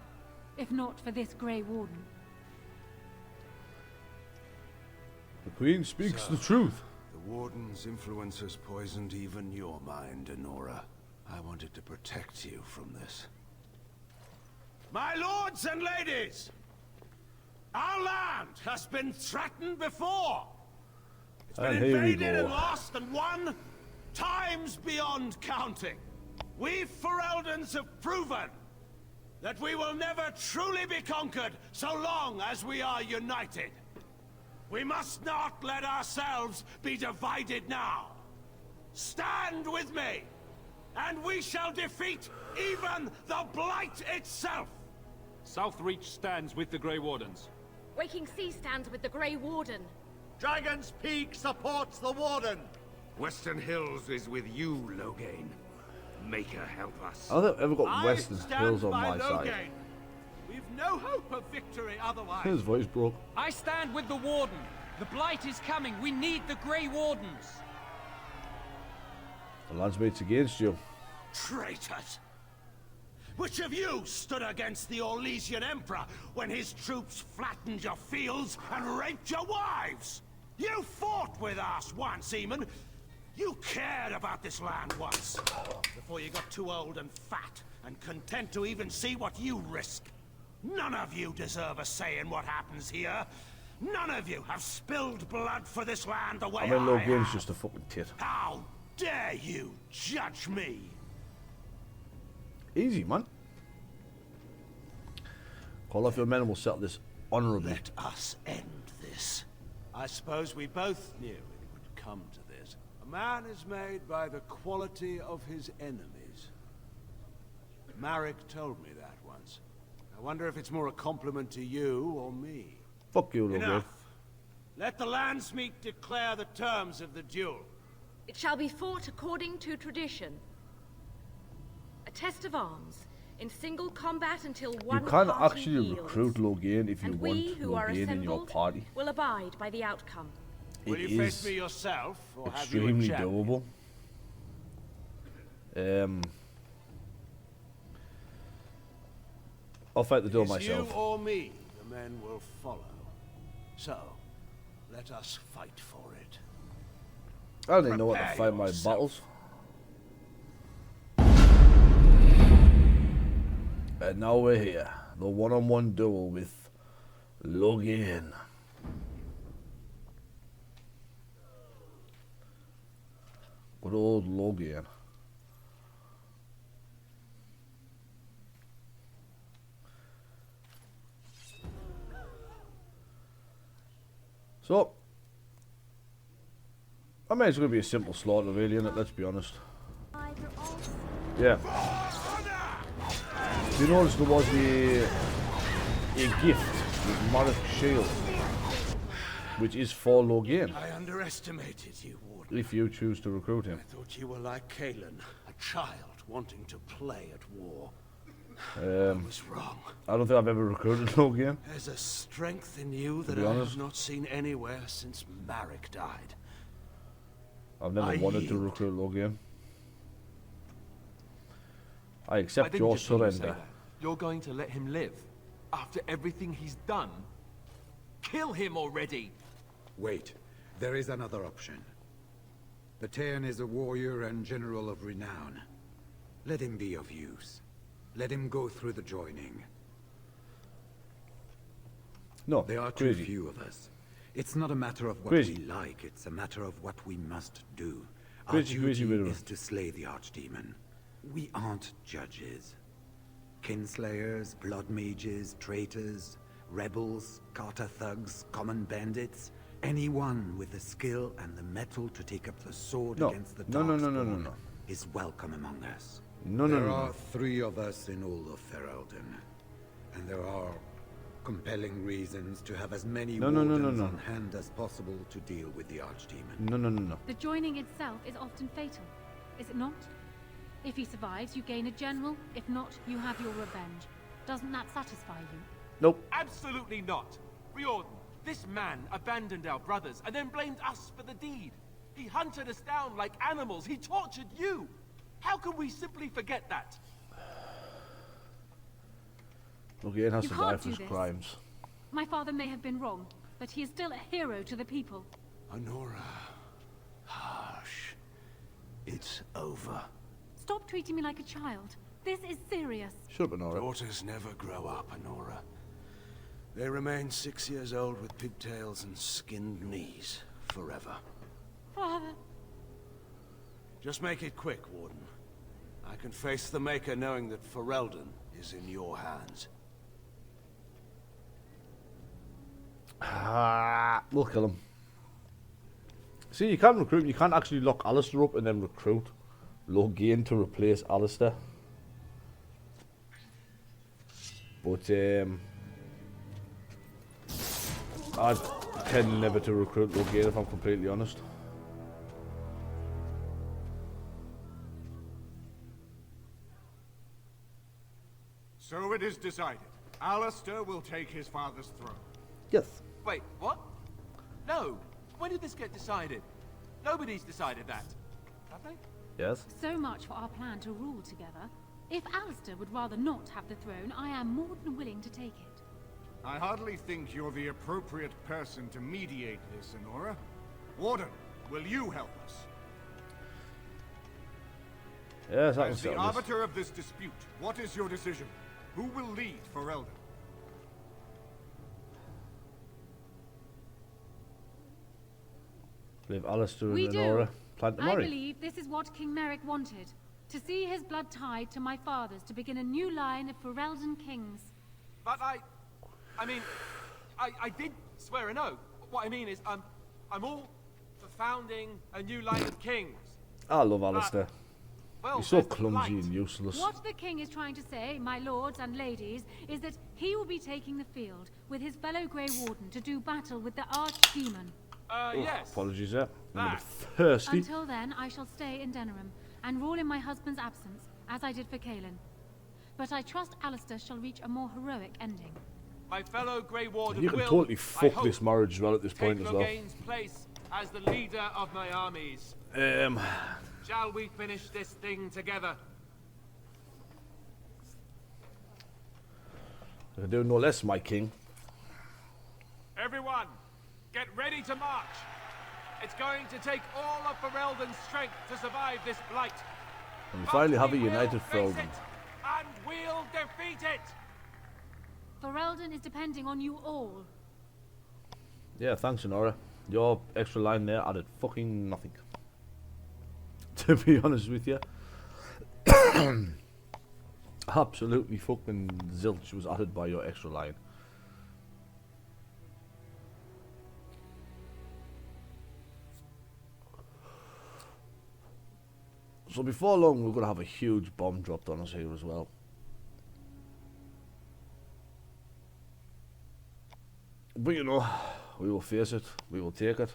if not for this Grey Warden. The Queen speaks the truth. The Warden's influence has poisoned even your mind, Honora. I wanted to protect you from this. My lords and ladies! Our land has been threatened before! It's been And here we invaded and go. lost and won times beyond counting. We Fereldans have proven that we will never truly be conquered so long as we are united. We must not let ourselves be divided now. Stand with me, and we shall defeat even the Blight itself. Southreach stands with the Grey Wardens. Waking Sea stands with the Grey Warden. Dragon's Peak supports the Warden. Western Hills is with you, Loghain. Maker help us. I don't think I've ever got Western Hills on my Loghain. side. We've no hope of victory otherwise. His voice broke. I stand with the Warden. The Blight is coming. We need the Grey Wardens. The lads meets against you. Traitors! Which of you stood against the Orlesian Emperor when his troops flattened your fields and raped your wives? You fought with us once, Eamon. You cared about this land once, before you got too old and fat, and content to even see what you risk. None of you deserve a say in what happens here. None of you have spilled blood for this land the way I mean, Loghain's have. just a fucking tit. How dare you judge me? Easy, man. Call off your men and we'll settle this honourably. Let us end this. I suppose we both knew it would come to this. A man is made by the quality of his enemies. Marek told me that once. I wonder if it's more a compliment to you or me. Fuck you, Loghain. Enough. Let the Landsmeet declare the terms of the duel. It shall be fought according to tradition. A test of arms, in single combat until one You can party actually yields. recruit Loghain if you And want we who are Loghain in your assembled party. will abide by the outcome. Will It you face is me yourself, or have you a extremely champion? doable. I'll fight the duel It's myself. you or me, the men will follow. So, let us fight for it. I don't even know what to Prepare fight my yourself. battles. And now we're here. The one-on-one duel with Loghain. Good old Loghain. So, I mean, it's going to be a simple slaughter, really, isn't it? Let's be honest. Yeah. You notice there was a gift with Marek Shield, which is for Loghain, I underestimated you, Warden. if you choose to recruit him. I thought you were like Kalen, a child wanting to play at war. I was wrong. I don't think I've ever recruited Loghain. There's a strength in you To that be I honest. have not seen anywhere since Marek died. I've never I wanted to yield. recruit Loghain. I accept didn't your just hear you say surrender. that. You're going to let him live? After everything he's done? Kill him already! Wait, there is another option. The Taean is a warrior and general of renown. Let him be of use. Let him go through the joining. No, there are crazy. too few of us. It's not a matter of what Crazy. we like, it's a matter of what we must do. Our Crazy, duty crazy, crazy. is to slay the Archdemon. We aren't judges. Kinslayers, blood mages, traitors, rebels, Carter thugs, common bandits. Anyone with the skill and the mettle to take up the sword No. against the No, no, no, no, no, Darkspawn no. is welcome among us. No, no, there no, are no. 3 of us in all of Ferelden, and there are compelling reasons to have as many No, no, no, wardens no, no. on hand as possible to deal with the Archdemon. No, no, no, no. The joining itself is often fatal, is it not? If he survives, you gain a general. If not, you have your revenge. Doesn't that satisfy you? Nope. Absolutely not! Riordan, this man abandoned our brothers and then blamed us for the deed. He hunted us down like animals. He tortured you! How can we simply forget that? Loghain has You to can't die for do his this. crimes. My father may have been wrong, but he is still a hero to the people. Honora. Hush. It's over. Stop treating me like a child. This is serious. Shut up, Honora. Daughters never grow up, Honora. They remain 6 years old with pigtails and skinned knees forever. Father. Just make it quick, Warden. I can face the Maker knowing that Ferelden is in your hands. Ah. We'll kill him. See, you can recruit. You can't actually lock Alistair up and then recruit Logain to replace Alistair. But I tend never to recruit Logain if I'm completely honest. So it is decided. Alistair will take his father's throne. Yes. Wait, what? No. When did this get decided? Nobody's decided that. Have they? Yes. So much for our plan to rule together. If Alistair would rather not have the throne, I am more than willing to take it. I hardly think you're the appropriate person to mediate this, Honora. Warden, will you help us? Yes, I can As the settle this. arbiter of this dispute, what is your decision? Who will lead Ferelden? Leave Alistair We and do. Honora. Plan to I marry. believe this is what King Merrick wanted. To see his blood tied to my father's, to begin a new line of Ferelden kings. But I mean, I did swear an oath. What I mean is, I'm all for founding a new line of kings. I love Alistair. Well, He's so there's the clumsy blight. and useless. What the king is trying to say, my lords and ladies, is that he will be taking the field with his fellow Grey Warden to do battle with the archdemon. Yes. Apologies there. I'm a bit That. thirsty. Until then, I shall stay in Denerim and rule in my husband's absence, as I did for Kaelin. But I trust Alistair shall reach a more heroic ending. My fellow Grey Warden You can will, totally I fuck hope, this marriage as well at this point take as well. Logain's place as the leader of my armies. Shall we finish this thing together? I can do no less, my king. Everyone, get ready to march. It's going to take all of Ferelden's strength to survive this blight. And we finally have a We will united face Ferelden. it, and we'll defeat it. Ferelden is depending on you all. Yeah, thanks, Honora. Your extra line there added fucking nothing. To be honest with you. Absolutely fucking zilch was added by your extra line. So before long we're going to have a huge bomb dropped on us here as well. But you know, we will face it, we will take it.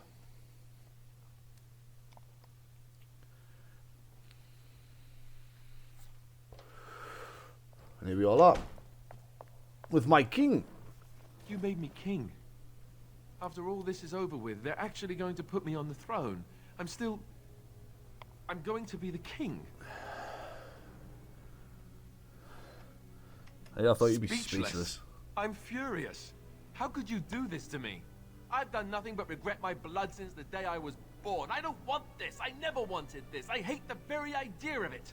And here we all are. With my king. You made me king. After all this is over with, they're actually going to put me on the throne. I'm going to be the king. Hey, I thought you'd be speechless. I'm furious. How could you do this to me? I've done nothing but regret my blood since the day I was born. I don't want this. I never wanted this. I hate the very idea of it.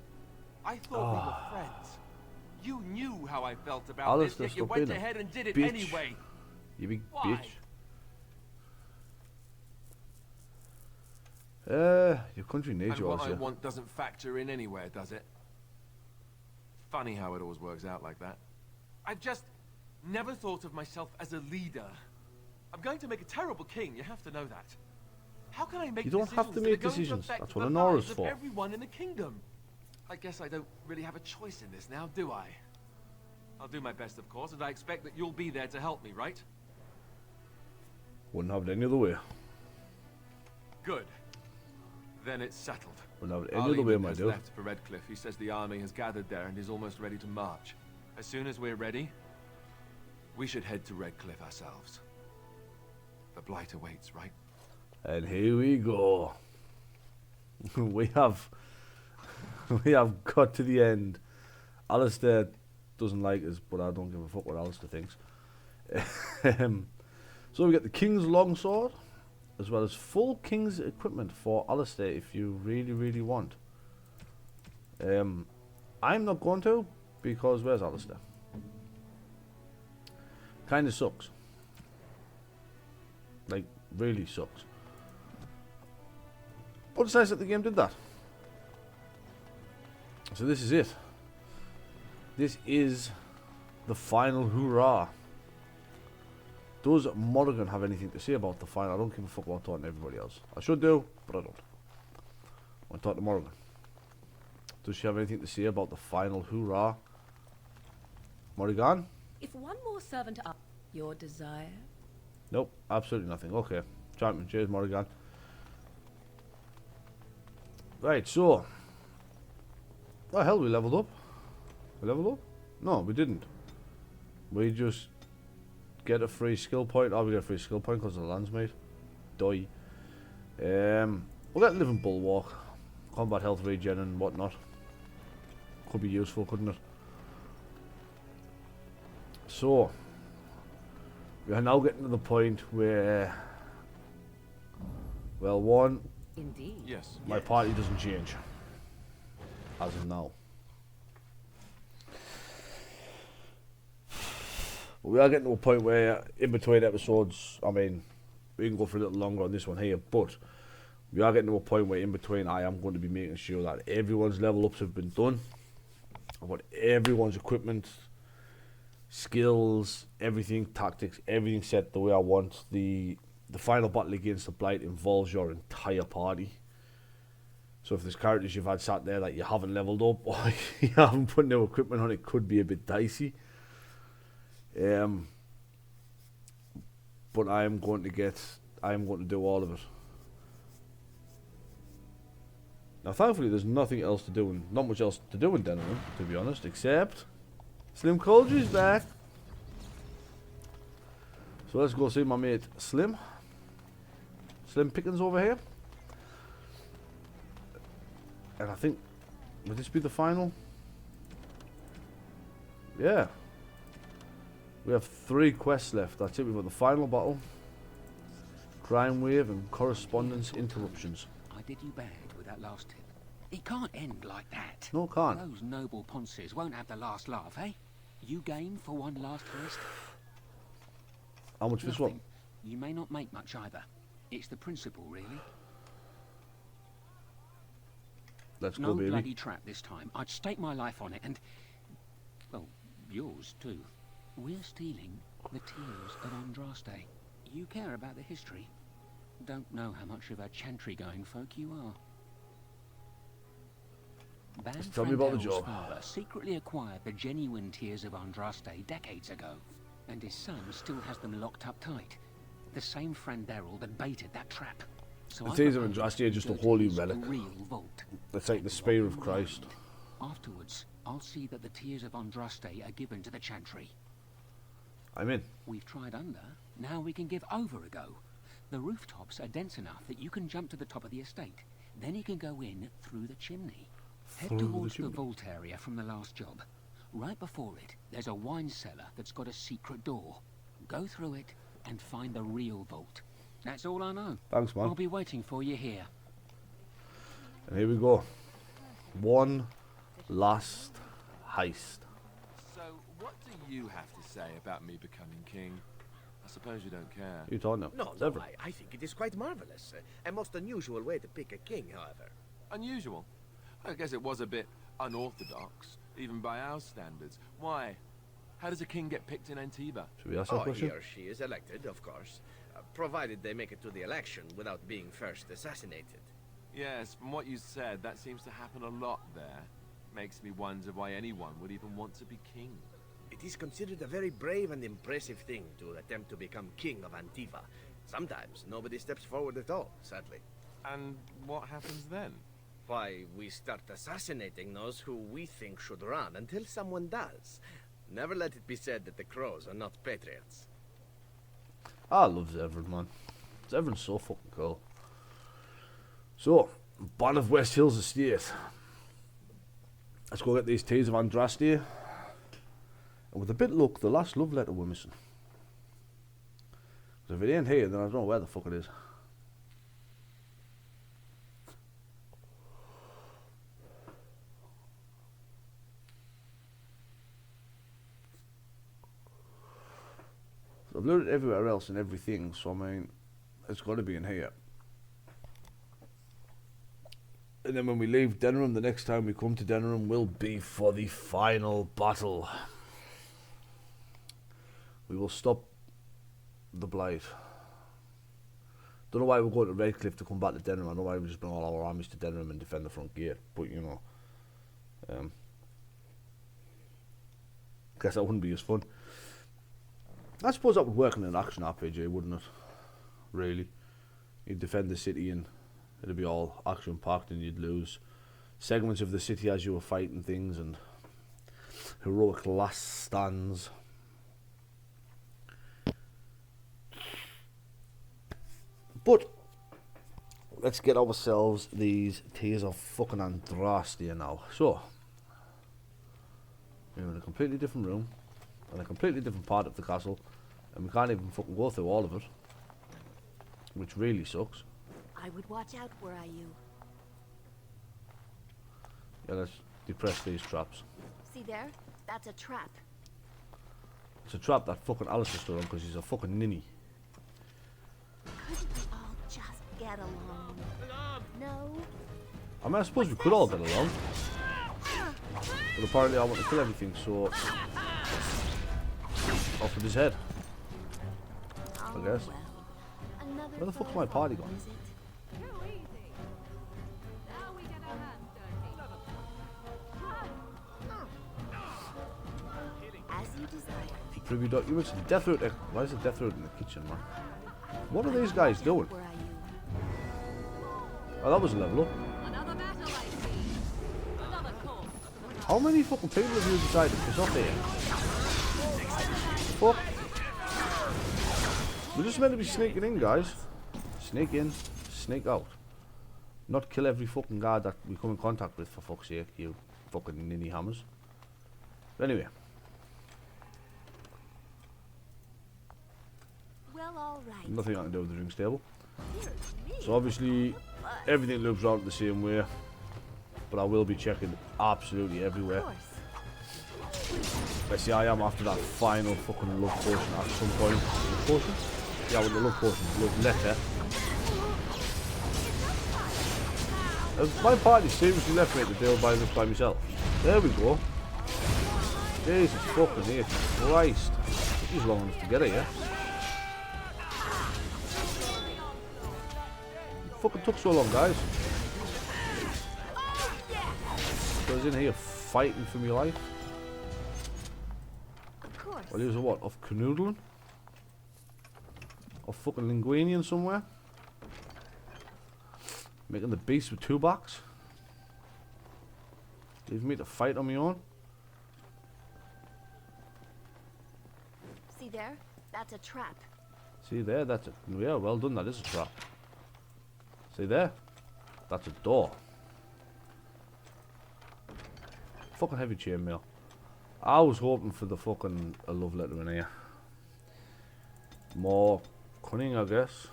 I thought we were friends. You knew how I felt about Alistair, this, yet you stop went being a ahead and did it bitch. anyway. You big Why? bitch. Your country needs And yours, what I yeah. want doesn't factor in anywhere, does it? Funny how it always works out like that. I've just never thought of myself as a leader. I'm going to make a terrible king, you have to know that. How can I make You don't have to decisions that make are going decisions. affect That's what the Honora's lives of for. everyone in the kingdom? I guess I don't really have a choice in this now, do I? I'll do my best, of course, and I expect that you'll be there to help me, right? Wouldn't have it any other way. Good. Then it's settled. Wouldn't have it any other way, my has dude. left for Redcliffe. He says the army has gathered there and is almost ready to march. As soon as we're ready, we should head to Redcliffe ourselves. The blight awaits, right? And here we go. we have got to the end. Alistair doesn't like us, but I don't give a fuck what Alistair thinks. So we get the King's Longsword, as well as full King's equipment for Alistair if you really want. I'm not going to, because where's Alistair? Kinda sucks. Like, really sucks. But it's nice that the game did that. So this is it. This is the final hurrah. Does Morrigan have anything to say about the final? I don't give a fuck about talking to everybody else. I should do, but I don't. I want to talk to Morrigan. Does she have anything to say about the final hoorah? Morrigan? If one more servant up your desire. Nope, absolutely nothing. Okay, champion. Cheers, Morrigan. Right, so. Oh, hell, we leveled up. We leveled up? No, we didn't. We just get a free skill point. Oh, we get a free skill point because of the landsmate. Die. We'll get Living Bulwark. Combat health regen and whatnot. Could be useful, couldn't it? So, we are now getting to the point where, well, one, indeed, yes, my party doesn't change as of now. But we are getting to a point where, in between episodes, I mean, we can go for a little longer on this one here, but we are getting to a point where, in between, I am going to be making sure that everyone's level ups have been done. I've got everyone's equipment, skills, everything, tactics, everything set the way I want. The final battle against the Blight involves your entire party. So if there's characters you've had sat there that you haven't leveled up or you haven't put new equipment on, it could be a bit dicey. But I am going to do all of it. Now thankfully there's nothing else to do, and not much else to do in Denerim, to be honest, except Slim Couldry's back. So let's go see my mate Slim. Slim Pickens over here. And I think, would this be the final? Yeah. We have 3 quests left. That's it. We've got the final battle, crime wave, and correspondence interruptions. I did you bad with that last tip. It can't end like that. No, it can't. Those noble ponces won't have the last laugh, eh? You game for one last heist? How much for this one? You may not make much either. It's the principle, really. Let's go, no baby. Bloody trap this time. I'd stake my life on it, and well, yours too. We're stealing the tears of Andraste. You care about the history. Don't know how much of a chantry-going folk you are. Just tell me about the Frandel's job. father secretly acquired the genuine tears of Andraste decades ago, and his son still has them locked up tight. The same Franderil that baited that trap. So The tears of Andraste are just a holy relic. real vault. It's like the spear of Christ. Afterwards, I'll see that the tears of Andraste are given to the chantry. I'm in. We've tried under, now we can give over a go. The rooftops are dense enough that you can jump to the top of the estate. Then you can go in through the chimney. Head towards the vault area from the last job. Right before it, there's a wine cellar that's got a secret door. Go through it and find the real vault. That's all I know. Thanks, man. I'll be waiting for you here. And here we go. One last heist. So, what do you have to say about me becoming king? I suppose you don't care. You don't know. No, no, I think it is quite marvelous. A most unusual way to pick a king, however. Unusual? I guess it was a bit unorthodox, even by our standards. Why? How does a king get picked in Antiva? Should we ask that question? He or she is elected, of course, provided they make it to the election without being first assassinated. Yes, from what you said, that seems to happen a lot there. Makes me wonder why anyone would even want to be king. It is considered a very brave and impressive thing to attempt to become king of Antiva. Sometimes nobody steps forward at all, sadly. And what happens then? Why, we start assassinating those who we think should run until someone does. Never let it be said that the Crows are not patriots. I love Zevran, man. Zevran's so fucking cool. So, Ban of West Hills Estate. Let's go get these teas of Andraste. And with a bit of luck, the last love letter we're missing. Because if it ain't here, then I don't know where the fuck it is. So I've looked everywhere else and everything, so I mean, it's got to be in here. And then when we leave Denerim, the next time we come to Denerim will be for the final battle. We will stop the Blight. Don't know why we're going to Redcliffe to come back to Denham. I don't know why we just bring all our armies to Denham and defend the front gate. But, you know, guess that wouldn't be as fun. I suppose that would work in an action RPG, wouldn't it? Really. You'd defend the city and it'd be all action-packed, and you'd lose segments of the city as you were fighting things, and heroic last stands. But let's get ourselves these tears of fucking Andrastia now. So we're in a completely different room and a completely different part of the castle, and we can't even fucking go through all of it, which really sucks. I would watch out, were I you. Yeah, let's depress these traps. See there? That's a trap. It's a trap that fucking Alistair stood on because he's a fucking ninny. Couldn't we all just get along? No? I mean, I suppose we could all get along. But apparently I want to kill everything, so off with his head, I guess. Where the fuck's my party gone? Preview documents. Death route. Why is the death route in the kitchen, man? What are these guys doing? Oh, that was a level up. How many fucking people have you decided to piss off here? Fuck. We're just meant to be sneaking in, guys. Sneak in, sneak out. Not kill every fucking guy that we come in contact with, for fuck's sake, you fucking ninny hammers. But anyway. Well, all right. Nothing I can do with the drinks table. So obviously everything loops around the same way, but I will be checking absolutely everywhere. Let's see, I am after that final fucking love potion at some point. Love potion? Yeah, with the love potion, love letter. My party seriously left me to deal by this by myself. There we go. Jesus fucking H Christ. This is long enough to get it, yeah? Fucking took so long, guys. I was in here fighting for my life. Well, he was a what? Of canoodling? Of fucking Linguinian somewhere? Making the beast with two backs? Leave me to fight on my own? See there? That's a trap. See there? That's a... Yeah, well done. That is a trap. See there? That's a door. Fucking heavy chainmail. I was hoping for the fucking a love letter in here. More cunning, I guess.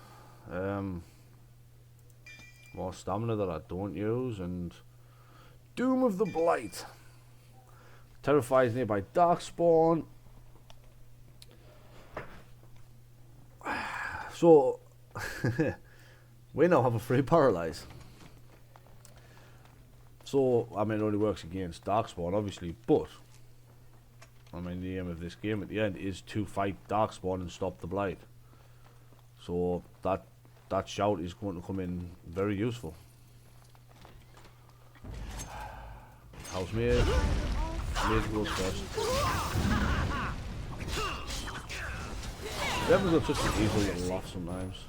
More stamina that I don't use, and Doom of the Blight. Terrifies nearby darkspawn. So we now have a free paralyze. So I mean, it only works against darkspawn, obviously, but I mean, the aim of this game at the end is to fight darkspawn and stop the blight. So that shout is going to come in very useful. House made. Made goes first. Devils are just an easy little laugh sometimes.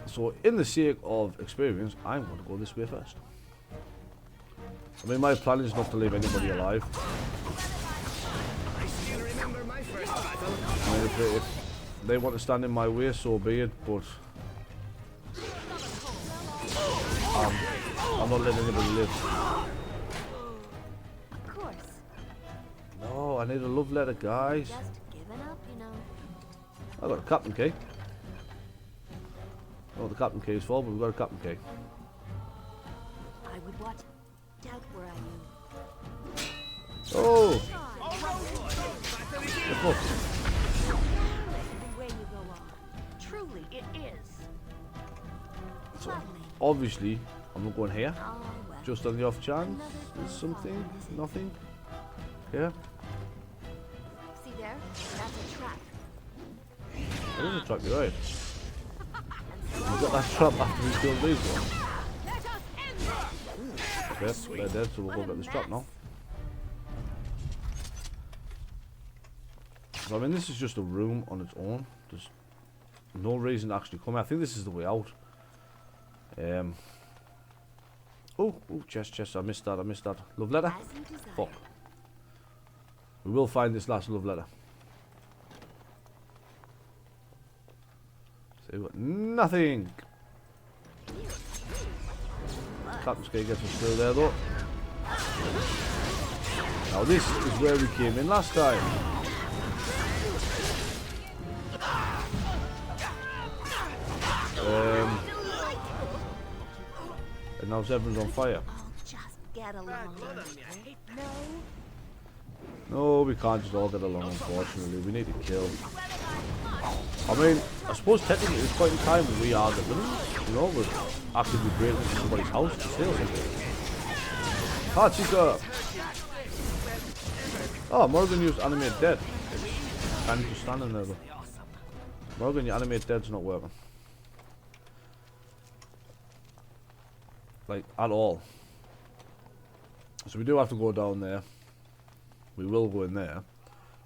So, in the sake of experience, I'm going to go this way first. I mean, my plan is not to leave anybody alive. I mean, if they want to stand in my way, so be it, but I'm not letting anybody live. Of course. No, I need a love letter, guys. Just giving up, you know. I got a captain key. I don't know what the captain key is for, but we've got a captain key. I would watch out where I knew. Oh! Look. The way you go on. Truly, it is. So, obviously, I'm not going here. Just on the off chance. There's something. Nothing. Yeah. See there? That's a trap. That is a trap, you're right. We've got that trap after we killed these ones. Okay, they're dead, so we'll go get this trap now. So, I mean, this is just a room on its own. There's no reason to actually come. I think this is the way out. Oh, chest. I missed that. Love letter? Fuck. We will find this last love letter. See what? Nothing! Captain Skate gets us through there though. Now this is where we came in last time. And now everyone's on fire. Get along. No, we can't just all get along, unfortunately. We need to kill. I mean, I suppose technically at this point in time we are the villains, you know, we're actively breaking into somebody's house to steal something. Hachika! Oh, Morgan used animate dead. It's kind of just standing there though. Morgan, your animate dead's not working. Like, at all. So we do have to go down there. We will go in there.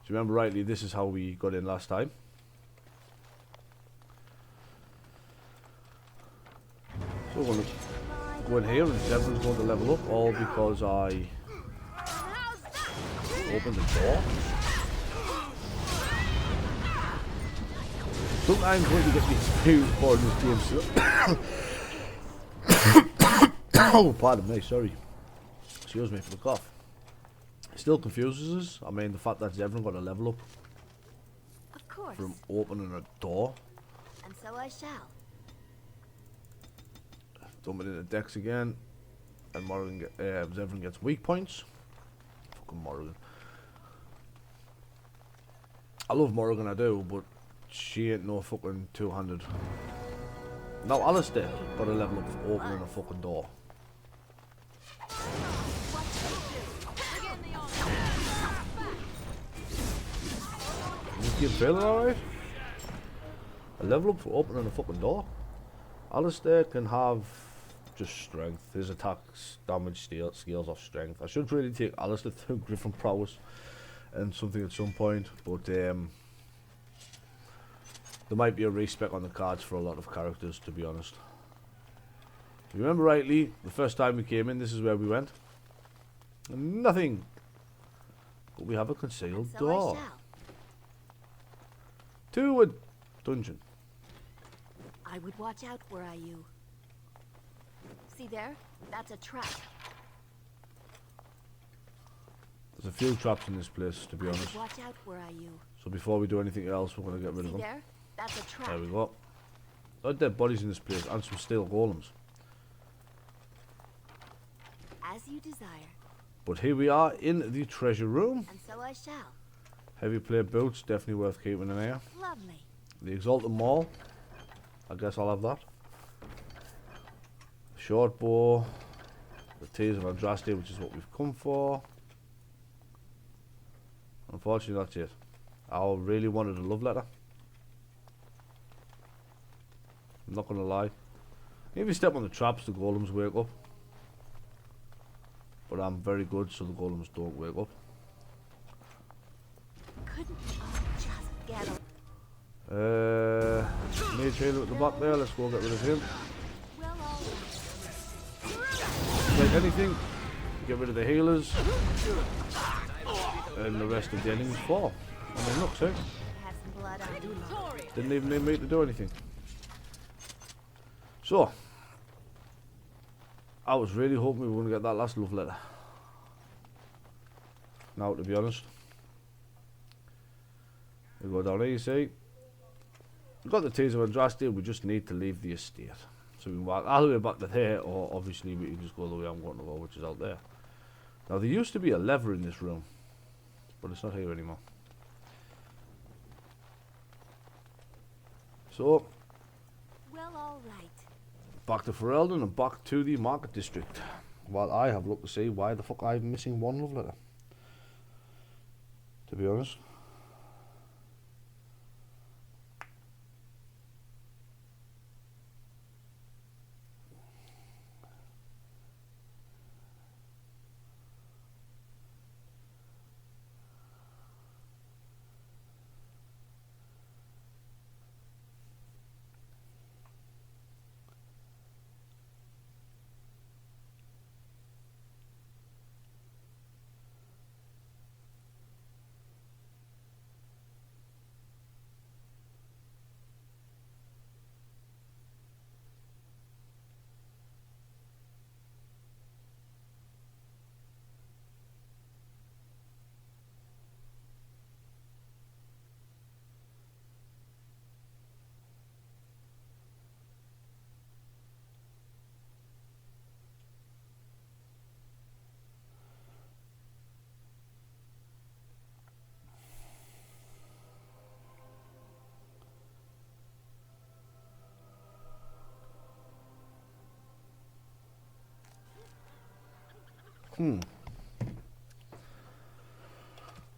So remember rightly, this is how we got in last time. So we're going to go in here and everyone's going to level up, all because I opened the door. Sometimes when you get the experience for in this game, so oh, pardon me, sorry. Excuse me for the cough. It still confuses us. I mean, the fact that everyone got a level up. Of course. From opening a door. And so I shall. Dump it in the decks again. And Morgan everyone gets weak points. Fucking Morgan. I love Morgan, I do, but she ain't no fucking two-handed. Now Alistair got a level up for opening a fucking door. Is he feeling alright? A level up for opening a fucking door? Alistair can have just strength. His attacks, damage, scales off strength. I should really take Alistair through Griffin Prowess and something at some point, but there might be a respec on the cards for a lot of characters, to be honest. If you remember rightly, the first time we came in, this is where we went. Nothing. But we have a concealed door. To a dungeon. I would watch out were I you. See there? That's a trap. There's a few traps in this place, to be honest. Watch out were I you. So before we do anything else, we're going to get rid of them. There? That's a trap. There we go. There are dead bodies in this place and some steel golems. As you desire. But here we are in the treasure room. And so I shall. Heavy plate boots, definitely worth keeping in here. Lovely. The Exalted Maul. I guess I'll have that. Short bow. The Tears of Andraste, which is what we've come for. Unfortunately, that's it. I really wanted a love letter. I'm not gonna lie. If you step on the traps, the golems wake up. But I'm very good, so the golems don't wake up. Couldn't just get a... Mage healer at the back there. Let's go get rid of him. Like anything, get rid of the healers, and the rest of the enemies fall. I mean, look, see? Didn't even need me to do anything. So, I was really hoping we were going to get that last love letter. Now, to be honest, we go down here, you see. We've got the Tears of Andraste, we just need to leave the estate. So we can walk all the way back to there, or obviously we can just go the way I'm going to go, which is out there. Now, there used to be a lever in this room, but it's not here anymore. So, well, all right. Back to Ferelden and back to the market district. While I have looked to see why the fuck I'm missing one love letter. To be honest.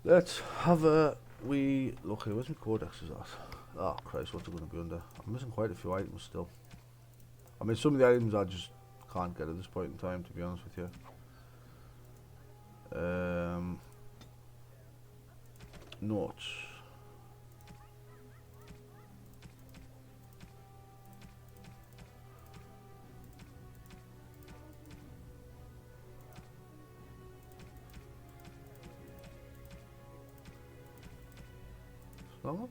Let's have a wee look here. Where's my codexes at? Oh Christ, what's it going to be under? I'm missing quite a few items still. I mean, some of the items I just can't get at this point in time, to be honest with you. Notes. That one?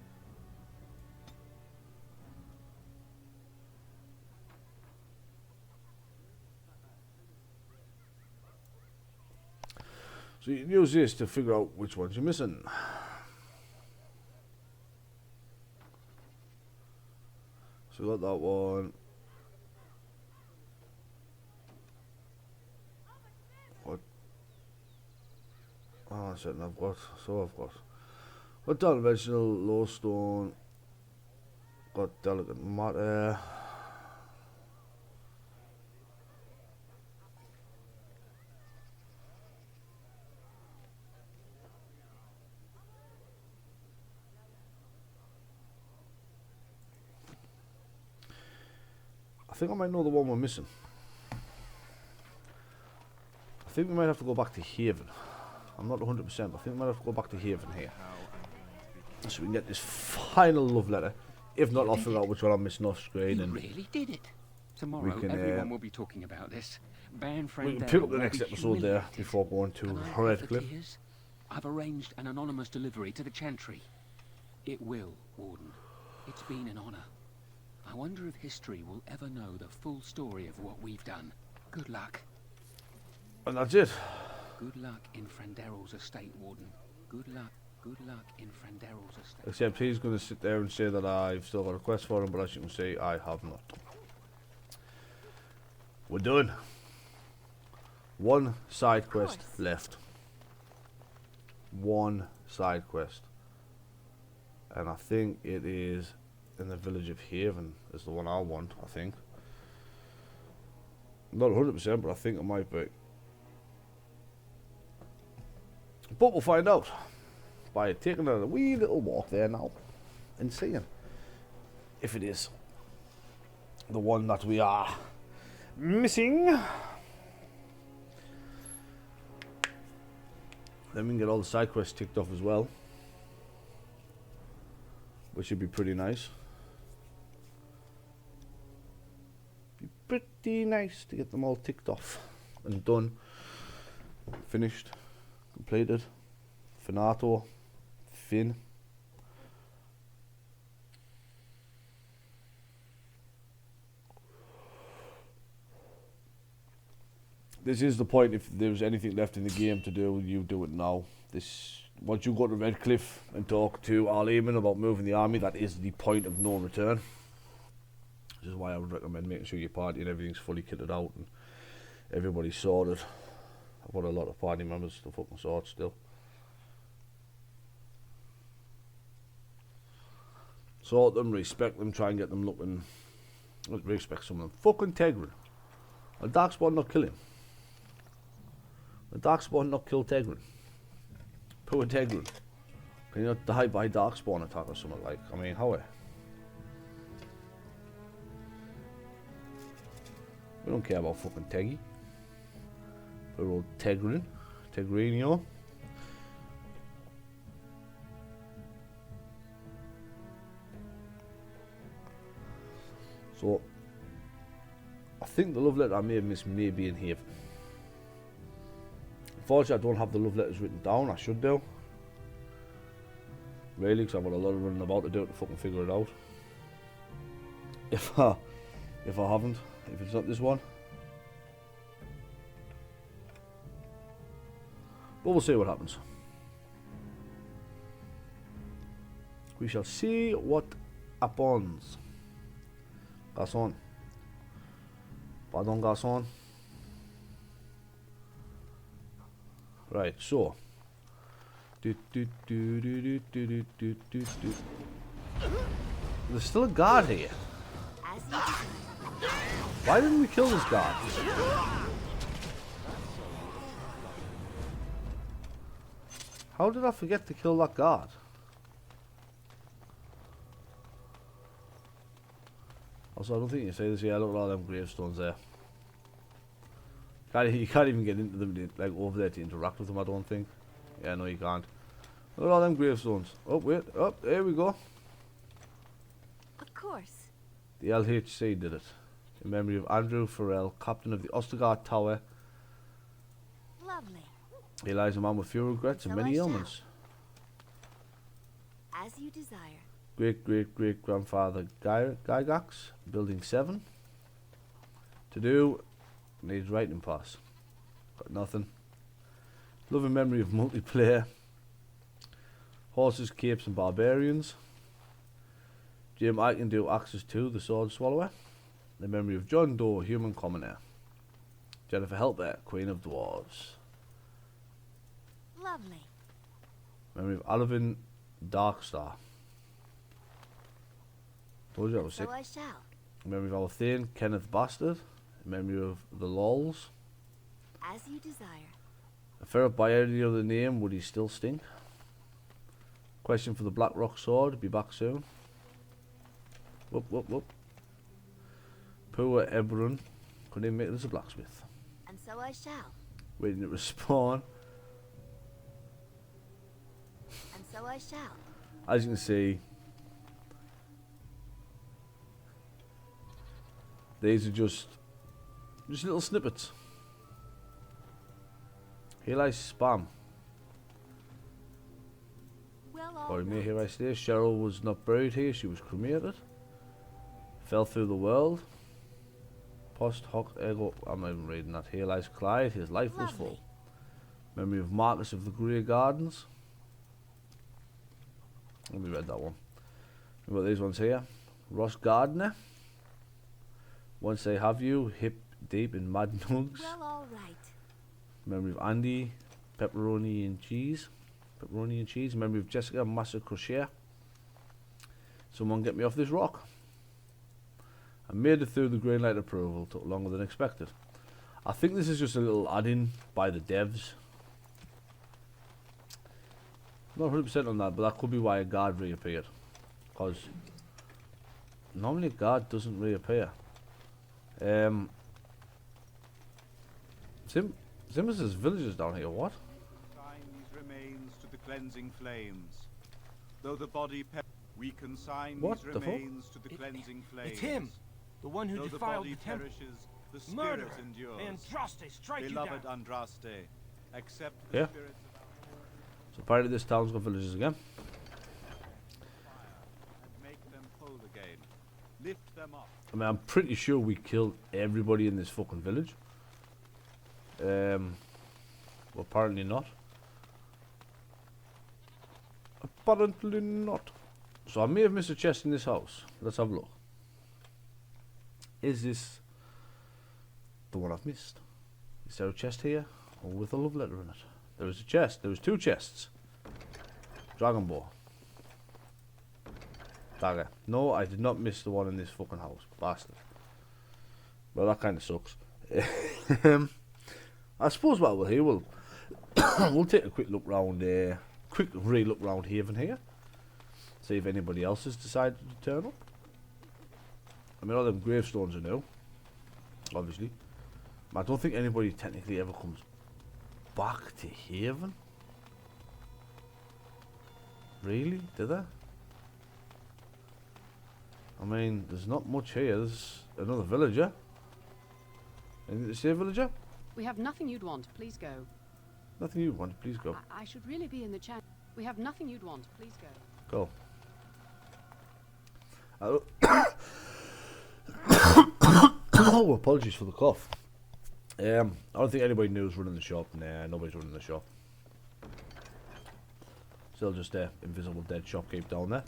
So you can use this to figure out which ones you're missing. So we got that one. What? Oh, I said I've got. So I've got. Got dimensional, low stone. Got delicate matter. I think I might know the one we're missing. I think we might have to go back to Haven. I'm not 100%, but I think we might have to go back to Haven here. So we can get this final love letter. If not, I'll figure out which one I'm missing off screen. You and really did it. Tomorrow, everyone will be talking about this. Baron we can pick up the next episode there before going to Redcliffe. I've arranged an anonymous delivery to the Chantry. It will, Warden. It's been an honor. I wonder if history will ever know the full story of what we've done. Good luck. And that's it. Good luck in Franderel's estate, Warden. Good luck in Franderel's estate. Except he's going to sit there and say that I've still got a quest for him, but as you can see, I have not. We're done. One side quest left. One side quest. And I think it is in the village of Haven is the one I want, I think. Not 100%, but I think it might be. But we'll find out by taking a wee little walk there now and seeing if it is the one that we are missing. Then we can get all the side quests ticked off as well, which should be pretty nice. Be pretty nice to get them all ticked off and done, finished, completed, finito, fin. This is the point. If there's anything left in the game to do, you do it now. This, once you go to Redcliffe and talk to Al-Eamon about moving the army, that is the point of no return. This is why I would recommend making sure your party and everything's fully kitted out and everybody's sorted. I've got a lot of party members to fucking sort still. Sort them, respect them, try and get them looking. Respect some of them. Fucking Tegrin. A Darkspawn not kill him. A Darkspawn not kill Tegrin. Poor Tegrin. Can you not die by Darkspawn attack or something like? I mean, how? We don't care about fucking Teggy. Poor old Tegrin. Tegrinio. So, I think the love letter I may have missed may be in Haven. Unfortunately, I don't have the love letters written down. I should do. Really, because I've got a lot of running about to do it to fucking figure it out. If I haven't, if it's not this one. But we'll see what happens. We shall see what happens. Garçon. Pardon, garçon. Right, so. There's still a guard here. Why didn't we kill this guard? How did I forget to kill that guard? Also, I don't think you say this. Yeah, look at all them gravestones there. You can't even get into them, like over there to interact with them. I don't think. Yeah, no, you can't. Look at all them gravestones. Oh wait, oh there we go. Of course. The LHC did it. In memory of Andrew Farrell, captain of the Ostergaard Tower. Lovely. He lies a man with few regrets and many ailments. As you desire. Great-great-great-grandfather Gygax, Building 7. To do, needs writing pass. Got nothing. Love and memory of multiplayer. Horses, capes and barbarians. Jim, I can do access to the sword swallower. The memory of John Doe, human commoner. Jennifer Helper, Queen of Dwarves. Lovely. Memory of Alvin Darkstar. Told you I was sick. So I shall. Memory of Althane, Kenneth Bastard. Memory of the Lols. As you desire. A ferret by any other name, would he still stink? Question for the Black Rock Sword, be back soon. Whoop, whoop, whoop. Poor Eberron, couldn't even make it as a blacksmith. And so I shall. Waiting to respawn. And so I shall. As you can see, these are just little snippets. Here lies spam. Well, Pardon me, here I stay. Cheryl was not buried here, she was cremated. Fell through the world. Post hoc ergo. I'm not even reading that. Here lies Clyde, his life was full. Memory of Marcus of the Grey Gardens. Let me read that one. We've got these ones here. Ross Gardner. Once they have you, hip deep in mad nugs. Well, all right. Memory of Andy, pepperoni and cheese. Pepperoni and cheese. Memory of Jessica, Massa Crochet. Someone get me off this rock. I made it through the green light approval. Took longer than expected. I think this is just a little add-in by the devs. Not 100% on that, but that could be why a guard reappeared. Because normally a guard doesn't reappear. Simmons' villagers down here, what? Consign these remains to the cleansing flames. Though the body we consign What these the fuck? remains to the cleansing flames. It's him! The one who Though defiled the the body temple. perishes, the spirit Murderer! endures. May Andraste strike you Beloved down. Andraste, accept the Yeah. spirits of So apparently this town's got villagers again. and make them whole again. Lift them up. I mean, I'm pretty sure we killed everybody in this fucking village. Well, apparently not. Apparently not. So I may have missed a chest in this house. Let's have a look. Is this the one I've missed? Is there a chest here? Or with a love letter in it? There is a chest. There was two chests. Dragon Ball. Dagger. No, I did not miss the one in this fucking house. Bastard. Well, that kind of sucks. I suppose what we'll hear, we'll take a quick look round, quick re-look round Haven here. See if anybody else has decided to turn up. I mean, all them gravestones are new, obviously. I don't think anybody technically ever comes back to Haven. Really? Did they? I mean, there's not much here. There's another villager. Anything to say, villager? We have nothing you'd want. Please go. Nothing you want. Please go. I should really be in the chat. We have nothing you'd want. Please go. Go. Oh, apologies for the cough. I don't think anybody knew who's running the shop. Nah, nobody's running the shop. Still just a invisible dead shopkeep down there.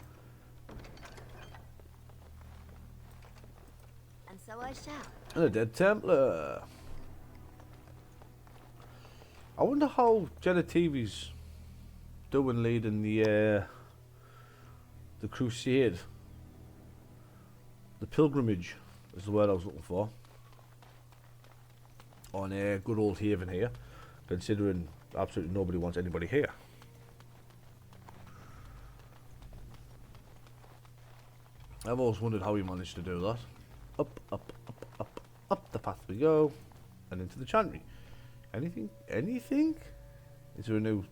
And so I shall. And a dead Templar. I wonder how Genetivi's doing leading the crusade. The pilgrimage is the word I was looking for. On a good old Haven here, considering absolutely nobody wants anybody here. I've always wondered how he managed to do that. Up, up, up, up, up the path we go, and into the chantry. Anything? Anything? Is there a new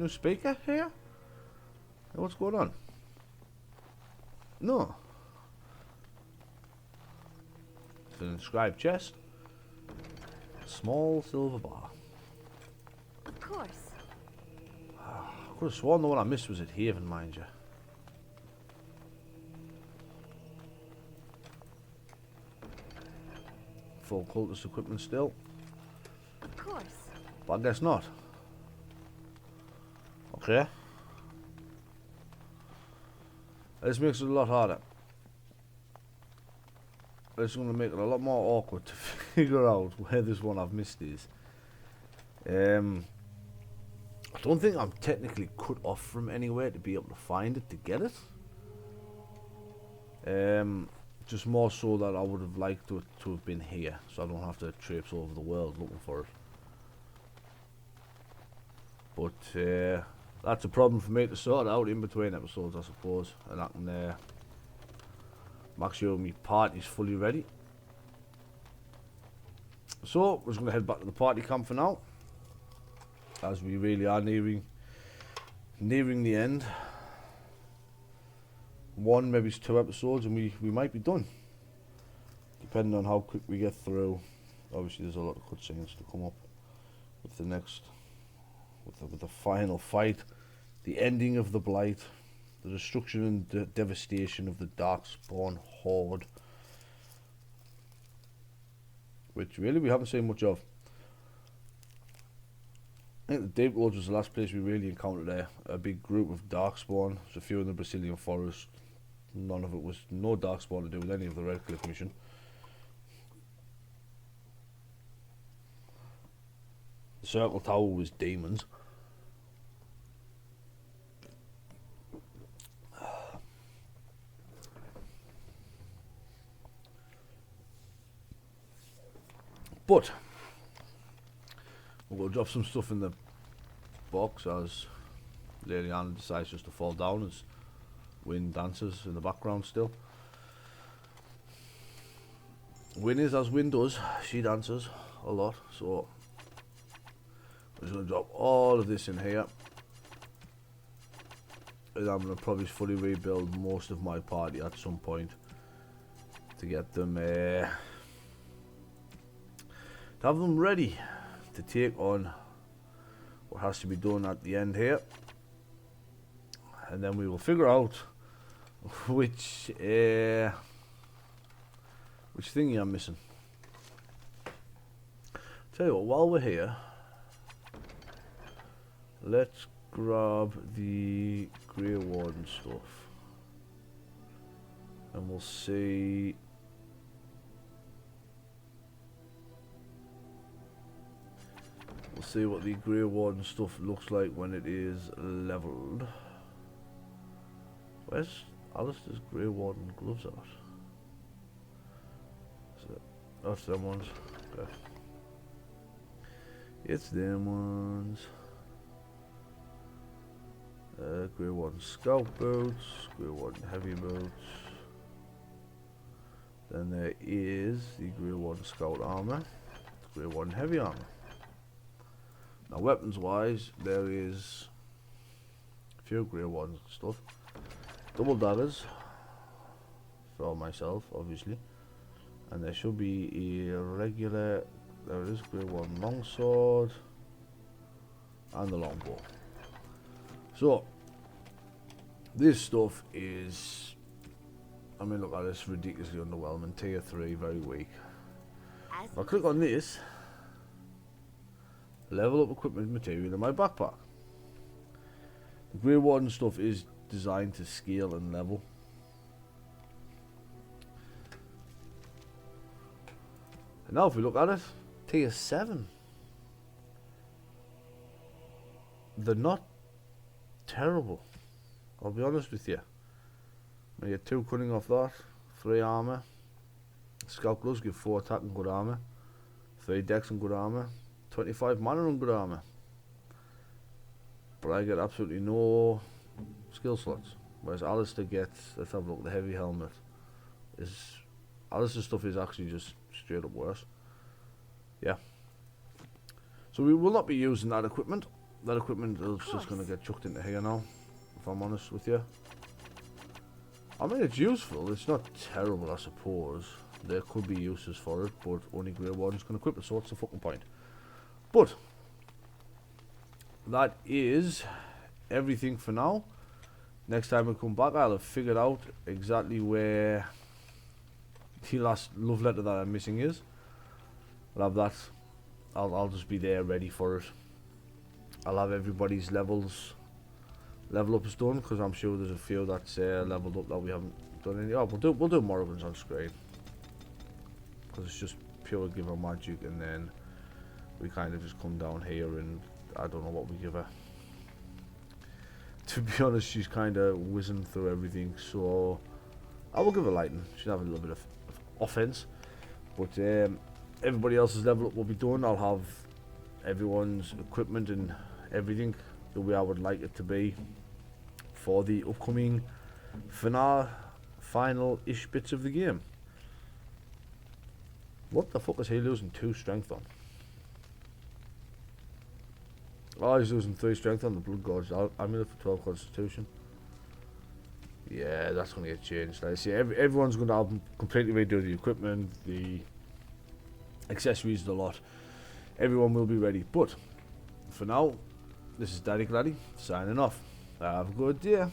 speaker here? What's going on? No. It's an inscribed chest. A small silver bar. Of course. I could have sworn the one I missed was at Haven, mind you. Full cultist equipment still. Of course. But I guess not. Okay. This makes it a lot harder. It's going to make it a lot more awkward to figure out where this one I've missed is. I don't think I'm technically cut off from anywhere to be able to find it to get it. Just more so that I would have liked to have been here, so I don't have to traipse over the world looking for it. But that's a problem for me to sort out in between episodes, I suppose, and I can make sure my party's fully ready. So we're just going to head back to the party camp for now, as we really are nearing the end. One, maybe it's 2 episodes, and we might be done, depending on how quick we get through. Obviously there's a lot of cutscenes to come up with the next, with the final fight, the ending of the Blight, the destruction and the devastation of the Darkspawn Horde, which really we haven't seen much of. I think the Deep Lords was the last place we really encountered there. A big group of Darkspawn, there's a few in the Brazilian forest. None of it was, no Darkspawn to do with any of the Redcliffe mission. The Circle Tower was demons. But we'll drop some stuff in the box as Lady Anna decides just to fall down as Wynne dances in the background still. Wynne is as Wynne does, she dances a lot, so I'm just going to drop all of this in here, and I'm going to probably fully rebuild most of my party at some point to get them to have them ready to take on what has to be done at the end here, and then we will figure out which thingy I'm missing. Tell you what, while we're here, let's grab the Grey Warden stuff, and we'll see. We'll see what the Grey Warden stuff looks like when it is leveled. Where's Alistair's Grey Warden gloves at? That's them ones. Okay. It's them ones. Grey Warden Scout boots, Grey Warden heavy boots. Then there is the Grey Warden Scout armor, Grey Warden heavy armor. Now weapons wise, there is a few Grey Warden stuff. Double daggers for myself, obviously. And there should be a regular, there is Grey Warden longsword and the longbow. So this stuff is, I mean, look at this, ridiculously underwhelming. Tier 3, very weak. If I click on this, level up equipment material in my backpack. The Grey Warden stuff is designed to scale and level. And now if we look at it, tier 7. They're not terrible, I'll be honest with you. I get 2 cunning off that, 3 armor. Scout gloves give 4 attack and good armor, 3 dex and good armor, 25 mana and good armor. But I get absolutely no skill slots, Whereas Alistair gets, let's have a look, the heavy helmet. Alistair's stuff is actually just straight up worse. Yeah. So we will not be using that equipment. That equipment is just going to get chucked into here now, if I'm honest with you. I mean, it's useful. It's not terrible, I suppose. There could be uses for it, but only Grey Warden's can equip it, so what's the fucking point? But that is everything for now. Next time we come back, I'll have figured out exactly where the last love letter that I'm missing is. I'll have that. I'll just be there ready for it. I'll have everybody's level ups done, because I'm sure there's a few that's leveled up that we haven't done any. Oh, we'll do Morrigan's on screen, because it's just pure give her magic, and then we kind of just come down here and I don't know what we give her. To be honest, she's kind of whizzing through everything, so I will give her lightning. She'll have a little bit of offense, but everybody else's level up will be done. I'll have everyone's equipment and everything the way I would like it to be for the upcoming final-ish bits of the game. What the fuck is he losing 2 strength on? Oh, he's losing 3 strength on the Blood Gorge amulet for 12 constitution. Yeah, that's going to get changed. I see everyone's going to have completely redo the equipment, the accessories, the lot. Everyone will be ready. But for now, this is Daddy Gladdy signing off. Have a good day.